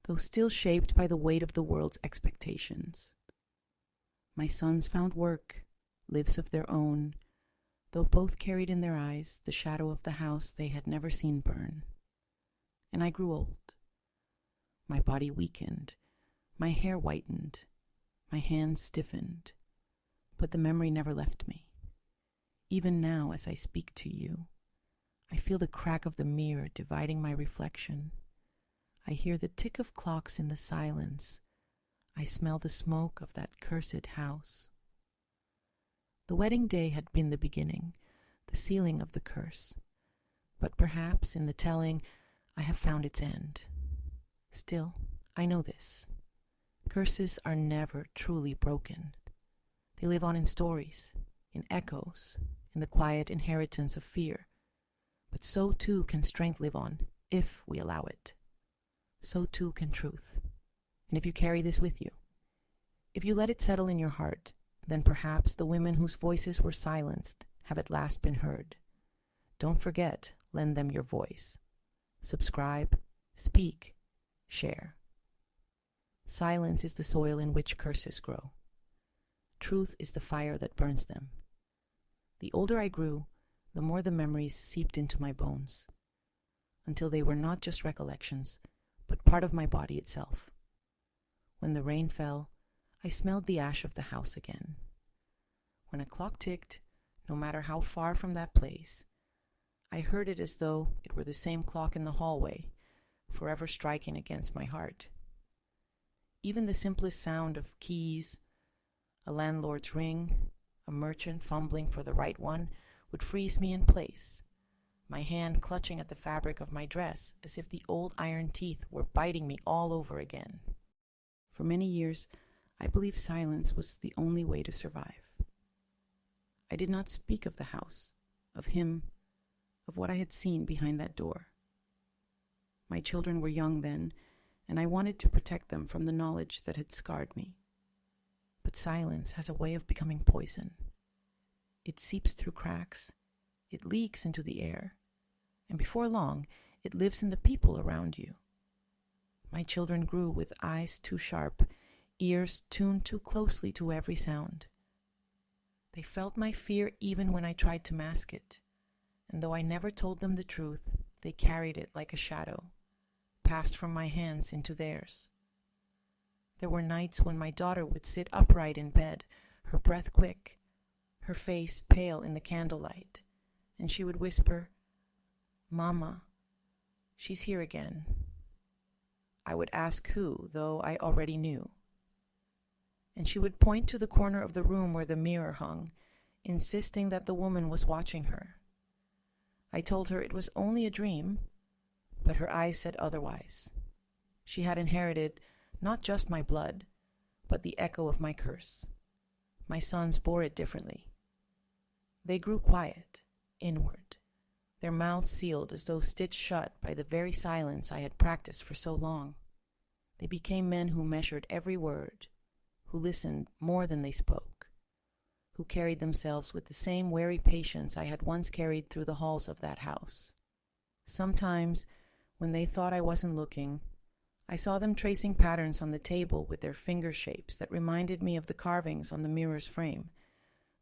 though still shaped by the weight of the world's expectations. My sons found work, lives of their own, though both carried in their eyes the shadow of the house they had never seen burn. And I grew old. My body weakened, my hair whitened, my hands stiffened, but the memory never left me. Even now, as I speak to you, I feel the crack of the mirror dividing my reflection. I hear the tick of clocks in the silence. I smell the smoke of that cursed house. The wedding day had been the beginning, the sealing of the curse. But perhaps in the telling, I have found its end. Still, I know this. Curses are never truly broken. They live on in stories, in echoes, in the quiet inheritance of fear. But so too can strength live on, if we allow it. So too can truth. And if you carry this with you, if you let it settle in your heart, then perhaps the women whose voices were silenced have at last been heard. Don't forget, lend them your voice. Subscribe, speak, share. Silence is the soil in which curses grow. Truth is the fire that burns them. The older I grew, the more the memories seeped into my bones, until they were not just recollections, but part of my body itself. When the rain fell, I smelled the ash of the house again. When a clock ticked, no matter how far from that place, I heard it as though it were the same clock in the hallway, forever striking against my heart. Even the simplest sound of keys, a landlord's ring, a merchant fumbling for the right one, would freeze me in place, my hand clutching at the fabric of my dress as if the old iron teeth were biting me all over again. For many years, I believed silence was the only way to survive. I did not speak of the house, of him, of what I had seen behind that door. My children were young then, and I wanted to protect them from the knowledge that had scarred me. But silence has a way of becoming poison. It seeps through cracks, it leaks into the air, and before long, it lives in the people around you. My children grew with eyes too sharp, ears tuned too closely to every sound. They felt my fear even when I tried to mask it, and though I never told them the truth, they carried it like a shadow, passed from my hands into theirs. There were nights when my daughter would sit upright in bed, her breath quick, her face pale in the candlelight, and she would whisper, "Mama, she's here again." I would ask who, though I already knew. And she would point to the corner of the room where the mirror hung, insisting that the woman was watching her. I told her it was only a dream, but her eyes said otherwise. She had inherited not just my blood, but the echo of my curse. My sons bore it differently. They grew quiet, inward, their mouths sealed as though stitched shut by the very silence I had practiced for so long. They became men who measured every word, who listened more than they spoke, who carried themselves with the same wary patience I had once carried through the halls of that house. Sometimes, when they thought I wasn't looking, I saw them tracing patterns on the table with their finger shapes that reminded me of the carvings on the mirror's frame,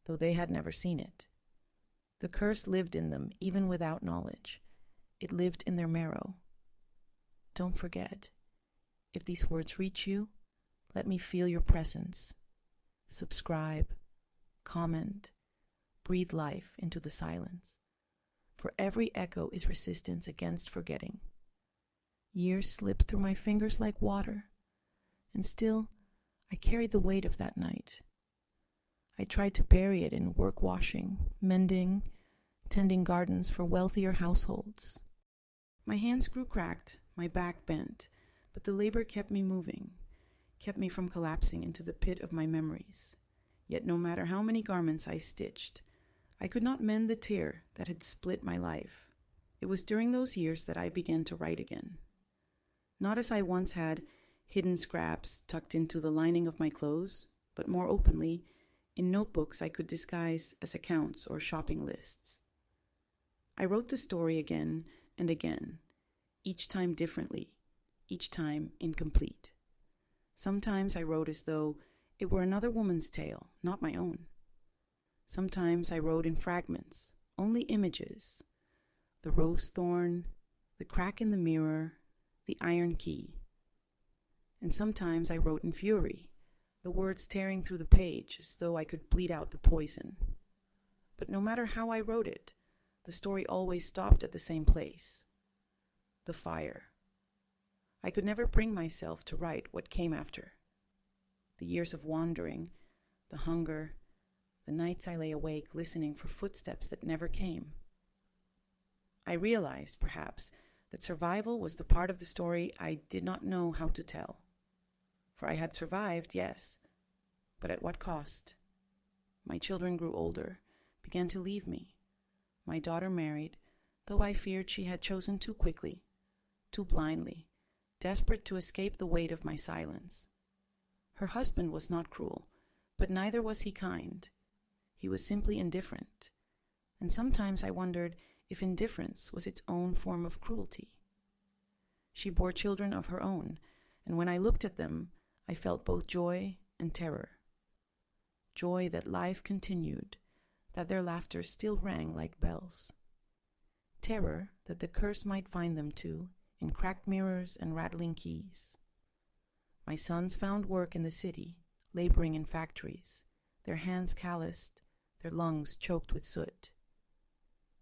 though they had never seen it. The curse lived in them even without knowledge. It lived in their marrow. Don't forget, if these words reach you, let me feel your presence. Subscribe, comment, breathe life into the silence. For every echo is resistance against forgetting. Years slipped through my fingers like water, and still I carried the weight of that night. I tried to bury it in work washing, mending, tending gardens for wealthier households. My hands grew cracked, my back bent, but the labor kept me moving, kept me from collapsing into the pit of my memories. Yet no matter how many garments I stitched, I could not mend the tear that had split my life. It was during those years that I began to write again. Not as I once had, hidden scraps tucked into the lining of my clothes, but more openly, in notebooks I could disguise as accounts or shopping lists. I wrote the story again and again, each time differently, each time incomplete. Sometimes I wrote as though it were another woman's tale, not my own. Sometimes I wrote in fragments, only images, the rose thorn, the crack in the mirror, the iron key. And sometimes I wrote in fury, the words tearing through the page as though I could bleed out the poison. But no matter how I wrote it, the story always stopped at the same place, the fire. I could never bring myself to write what came after. The years of wandering, the hunger, the nights I lay awake listening for footsteps that never came. I realized, perhaps, that survival was the part of the story I did not know how to tell. For I had survived, yes, but at what cost? My children grew older, began to leave me. My daughter married, though I feared she had chosen too quickly, too blindly, desperate to escape the weight of my silence. Her husband was not cruel, but neither was he kind. He was simply indifferent, and sometimes I wondered if indifference was its own form of cruelty. She bore children of her own, and when I looked at them, I felt both joy and terror. Joy that life continued, that their laughter still rang like bells. Terror that the curse might find them too, in cracked mirrors and rattling keys. My sons found work in the city, laboring in factories, their hands calloused, their lungs choked with soot.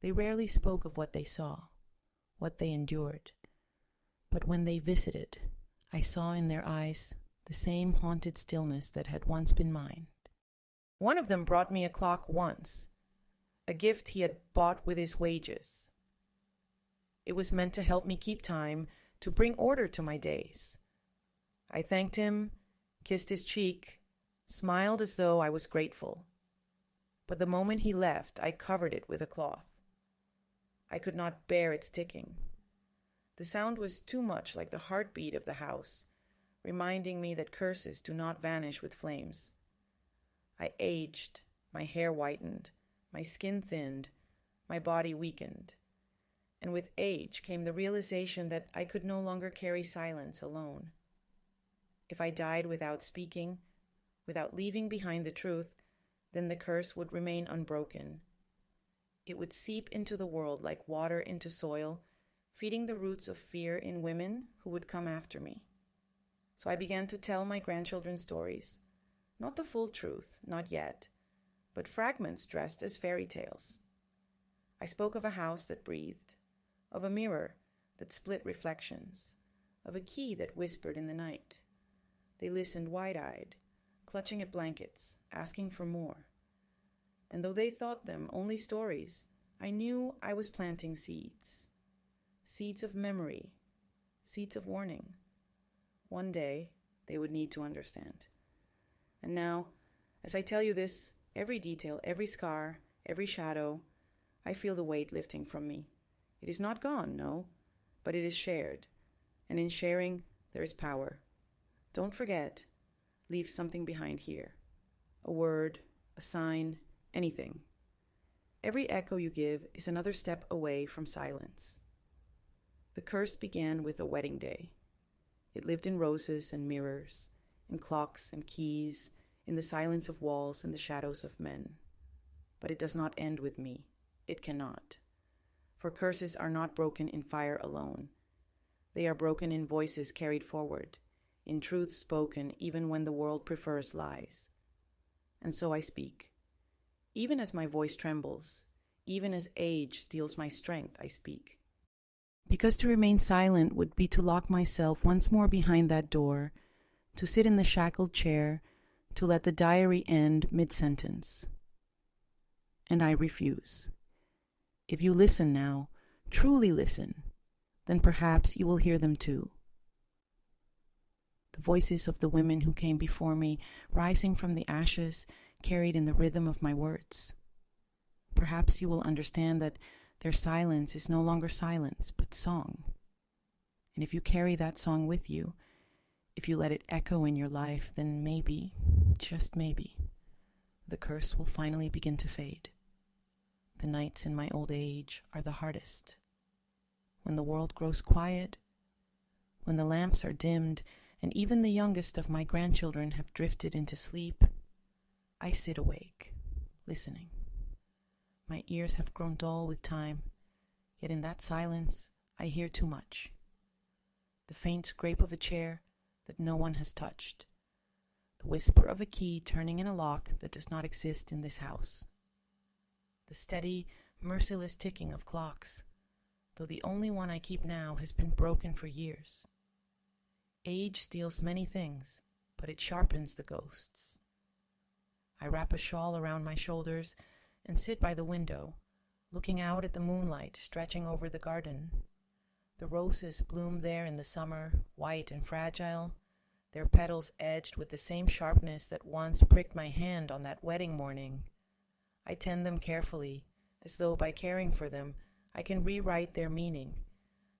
They rarely spoke of what they saw, what they endured, but when they visited, I saw in their eyes the same haunted stillness that had once been mine. One of them brought me a clock once, a gift he had bought with his wages. It was meant to help me keep time, to bring order to my days. I thanked him, kissed his cheek, smiled as though I was grateful. But the moment he left, I covered it with a cloth. I could not bear its ticking. The sound was too much like the heartbeat of the house, reminding me that curses do not vanish with flames. I aged, my hair whitened, my skin thinned, my body weakened. And with age came the realization that I could no longer carry silence alone. If I died without speaking, without leaving behind the truth, then the curse would remain unbroken. It would seep into the world like water into soil, feeding the roots of fear in women who would come after me. So I began to tell my grandchildren stories, not the full truth, not yet, but fragments dressed as fairy tales. I spoke of a house that breathed, of a mirror that split reflections, of a key that whispered in the night. They listened wide-eyed, clutching at blankets, asking for more. And though they thought them only stories, I knew I was planting seeds. Seeds of memory, seeds of warning. One day, they would need to understand. And now, as I tell you this, every detail, every scar, every shadow, I feel the weight lifting from me. It is not gone, no, but it is shared. And in sharing, there is power. Don't forget, leave something behind here. A word, a sign, anything. Every echo you give is another step away from silence. The curse began with a wedding day. It lived in roses and mirrors, in clocks and keys, in the silence of walls and the shadows of men. But it does not end with me. It cannot. For curses are not broken in fire alone. They are broken in voices carried forward, in truths spoken even when the world prefers lies. And so I speak. Even as my voice trembles, even as age steals my strength, I speak. Because to remain silent would be to lock myself once more behind that door, to sit in the shackled chair, to let the diary end mid-sentence. And I refuse. If you listen now, truly listen, then perhaps you will hear them too. The voices of the women who came before me, rising from the ashes, carried in the rhythm of my words. Perhaps you will understand that their silence is no longer silence, but song. And if you carry that song with you, if you let it echo in your life, then maybe, just maybe, the curse will finally begin to fade. The nights in my old age are the hardest. When the world grows quiet, when the lamps are dimmed, and even the youngest of my grandchildren have drifted into sleep, I sit awake, listening. My ears have grown dull with time, yet in that silence I hear too much. The faint scrape of a chair that no one has touched. The whisper of a key turning in a lock that does not exist in this house. The steady, merciless ticking of clocks, though the only one I keep now has been broken for years. Age steals many things, but it sharpens the ghosts. I wrap a shawl around my shoulders and sit by the window, looking out at the moonlight stretching over the garden. The roses bloom there in the summer, white and fragile, their petals edged with the same sharpness that once pricked my hand on that wedding morning. I tend them carefully, as though by caring for them I can rewrite their meaning,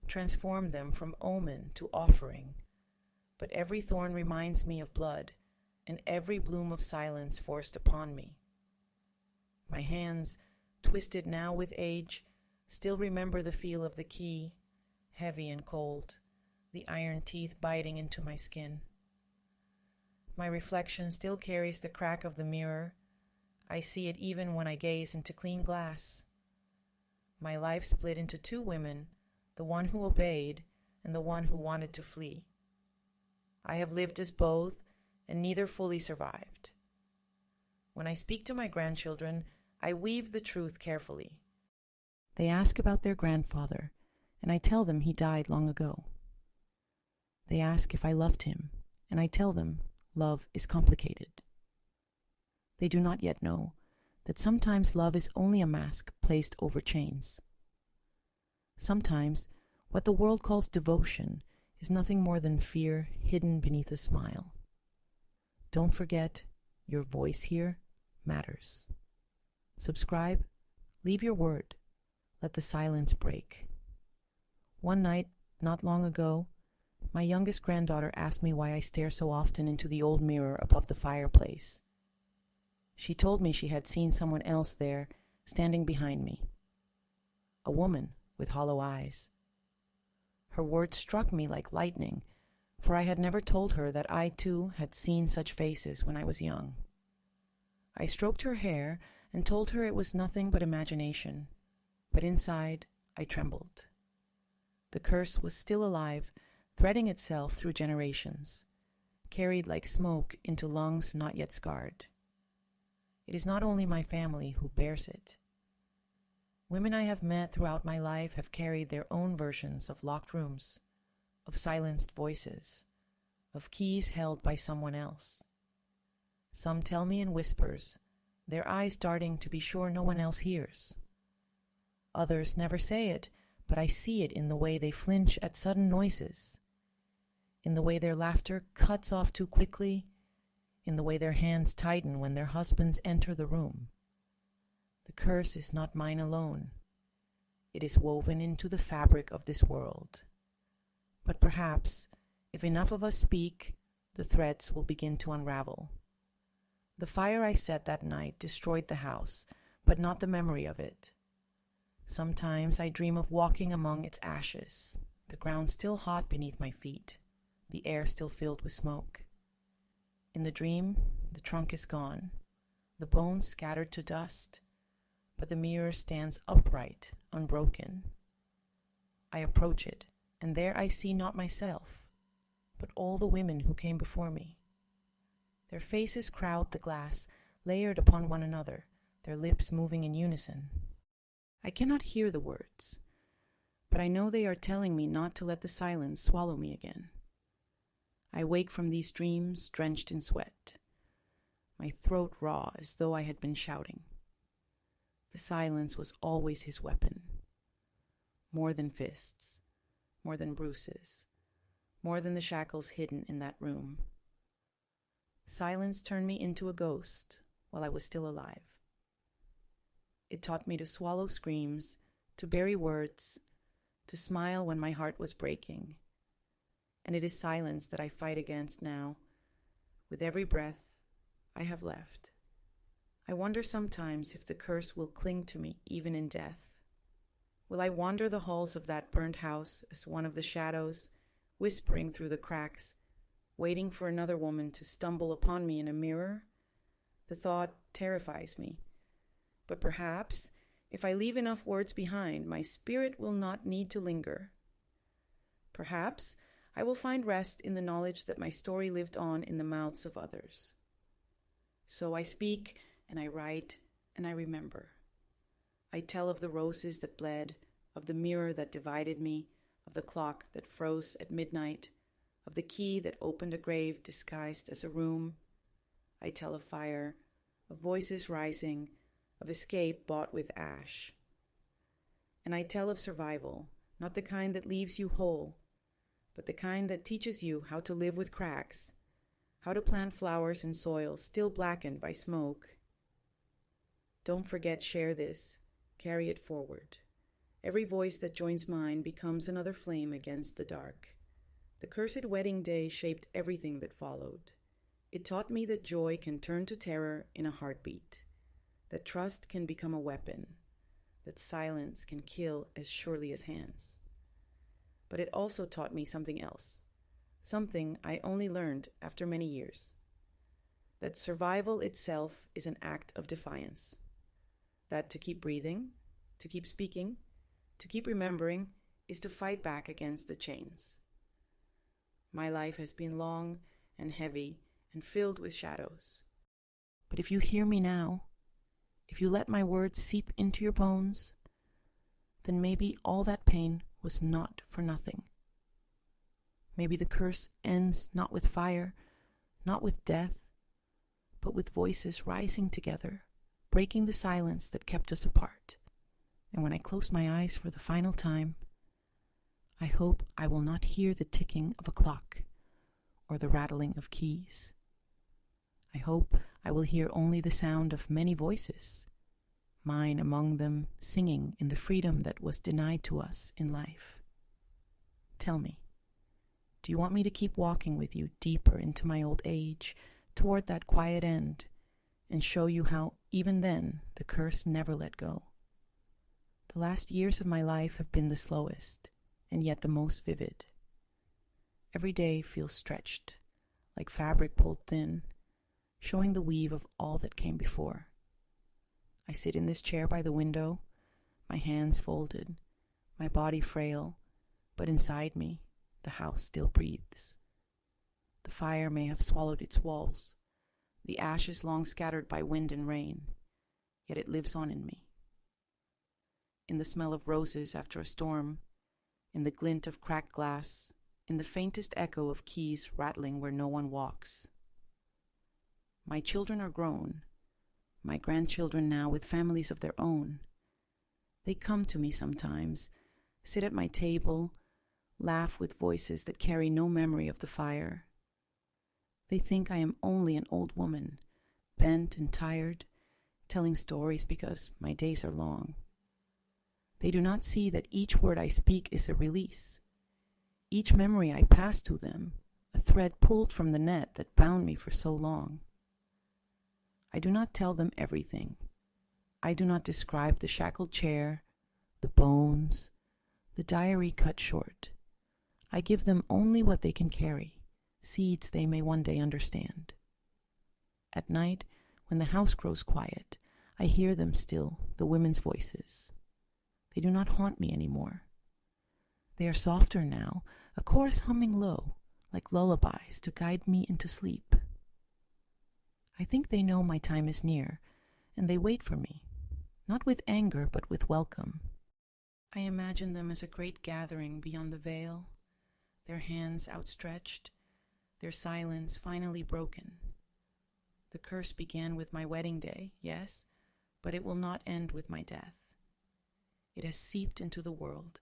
transform them from omen to offering. But every thorn reminds me of blood, and every bloom of silence forced upon me. My hands, twisted now with age, still remember the feel of the key, heavy and cold, the iron teeth biting into my skin. My reflection still carries the crack of the mirror. I see it even when I gaze into clean glass. My life split into two women, the one who obeyed and the one who wanted to flee. I have lived as both, and neither fully survived. When I speak to my grandchildren, I weave the truth carefully. They ask about their grandfather, and I tell them he died long ago. They ask if I loved him, and I tell them love is complicated. They do not yet know that sometimes love is only a mask placed over chains. Sometimes what the world calls devotion is nothing more than fear hidden beneath a smile. Don't forget, your voice here matters. Subscribe, leave your word, let the silence break. One night, not long ago, my youngest granddaughter asked me why I stare so often into the old mirror above the fireplace. She told me she had seen someone else there, standing behind me. A woman with hollow eyes. Her words struck me like lightning, for I had never told her that I too had seen such faces when I was young. I stroked her hair and told her it was nothing but imagination, but inside I trembled. The curse was still alive, threading itself through generations, carried like smoke into lungs not yet scarred. It is not only my family who bears it. Women I have met throughout my life have carried their own versions of locked rooms, of silenced voices, of keys held by someone else. Some tell me in whispers, their eyes darting to be sure no one else hears. Others never say it, but I see it in the way they flinch at sudden noises, in the way their laughter cuts off too quickly, in the way their hands tighten when their husbands enter the room. The curse is not mine alone. It is woven into the fabric of this world. But perhaps, if enough of us speak, the threads will begin to unravel. The fire I set that night destroyed the house, but not the memory of it. Sometimes I dream of walking among its ashes, the ground still hot beneath my feet, the air still filled with smoke. In the dream, the trunk is gone, the bones scattered to dust, but the mirror stands upright, unbroken. I approach it, and there I see not myself, but all the women who came before me. Their faces crowd the glass, layered upon one another, their lips moving in unison. I cannot hear the words, but I know they are telling me not to let the silence swallow me again. I wake from these dreams drenched in sweat, my throat raw as though I had been shouting. The silence was always his weapon. More than fists, more than bruises, more than the shackles hidden in that room. Silence turned me into a ghost while I was still alive. It taught me to swallow screams, to bury words, to smile when my heart was breaking. And it is silence that I fight against now, with every breath I have left. I wonder sometimes if the curse will cling to me even in death. Will I wander the halls of that burned house as one of the shadows, whispering through the cracks, waiting for another woman to stumble upon me in a mirror? The thought terrifies me. But perhaps, if I leave enough words behind, my spirit will not need to linger. Perhaps I will find rest in the knowledge that my story lived on in the mouths of others. So I speak, and I write, and I remember. I tell of the roses that bled, of the mirror that divided me, of the clock that froze at midnight, of the key that opened a grave disguised as a room. I tell of fire, of voices rising, of escape bought with ash. And I tell of survival, not the kind that leaves you whole, but the kind that teaches you how to live with cracks, how to plant flowers in soil still blackened by smoke. Don't forget, share this, carry it forward. Every voice that joins mine becomes another flame against the dark. The cursed wedding day shaped everything that followed. It taught me that joy can turn to terror in a heartbeat, that trust can become a weapon, that silence can kill as surely as hands. But it also taught me something else, something I only learned after many years, that survival itself is an act of defiance, that to keep breathing, to keep speaking, to keep remembering is to fight back against the chains. My life has been long and heavy and filled with shadows. But if you hear me now, if you let my words seep into your bones, then maybe all that pain was not for nothing. Maybe the curse ends not with fire, not with death, but with voices rising together, breaking the silence that kept us apart. And when I close my eyes for the final time, I hope I will not hear the ticking of a clock or the rattling of keys. I hope I will hear only the sound of many voices, mine among them, singing in the freedom that was denied to us in life. Tell me, do you want me to keep walking with you deeper into my old age, toward that quiet end, and show you how even then the curse never let go? The last years of my life have been the slowest, and yet the most vivid. Every day feels stretched, like fabric pulled thin, showing the weave of all that came before. I sit in this chair by the window, my hands folded, my body frail, but inside me, the house still breathes. The fire may have swallowed its walls, the ashes long scattered by wind and rain, yet it lives on in me. In the smell of roses after a storm, in the glint of cracked glass, in the faintest echo of keys rattling where no one walks. My children are grown, my grandchildren now with families of their own. They come to me sometimes, sit at my table, laugh with voices that carry no memory of the fire. They think I am only an old woman, bent and tired, telling stories because my days are long. They do not see that each word I speak is a release. Each memory I pass to them, a thread pulled from the net that bound me for so long. I do not tell them everything. I do not describe the shackled chair, the bones, the diary cut short. I give them only what they can carry, seeds they may one day understand. At night, when the house grows quiet, I hear them still, the women's voices. They do not haunt me anymore. They are softer now, a chorus humming low, like lullabies to guide me into sleep. I think they know my time is near, and they wait for me, not with anger, but with welcome. I imagine them as a great gathering beyond the veil, their hands outstretched, their silence finally broken. The curse began with my wedding day, yes, but it will not end with my death. It has seeped into the world,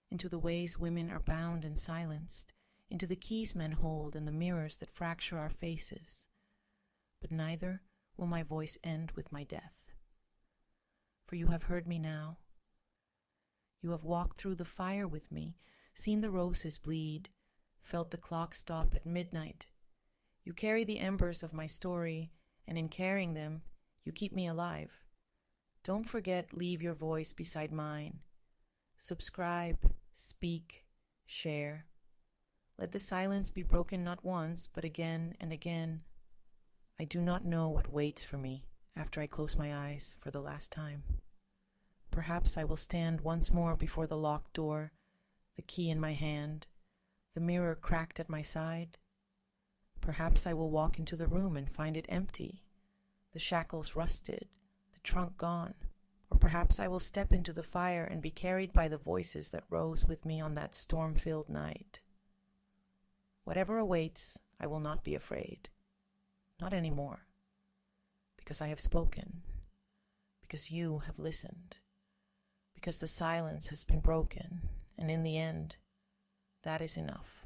into the ways women are bound and silenced, into the keys men hold and the mirrors that fracture our faces. But neither will my voice end with my death. For you have heard me now. You have walked through the fire with me, seen the roses bleed, felt the clock stop at midnight. You carry the embers of my story, and in carrying them, you keep me alive. Don't forget, leave your voice beside mine. Subscribe, speak, share. Let the silence be broken not once, but again and again. I do not know what waits for me after I close my eyes for the last time. Perhaps I will stand once more before the locked door, the key in my hand, the mirror cracked at my side. Perhaps I will walk into the room and find it empty, the shackles rusted, the trunk gone. Or perhaps I will step into the fire and be carried by the voices that rose with me on that storm-filled night. Whatever awaits, I will not be afraid. Not anymore. Because I have spoken. Because you have listened. Because the silence has been broken, and in the end, that is enough.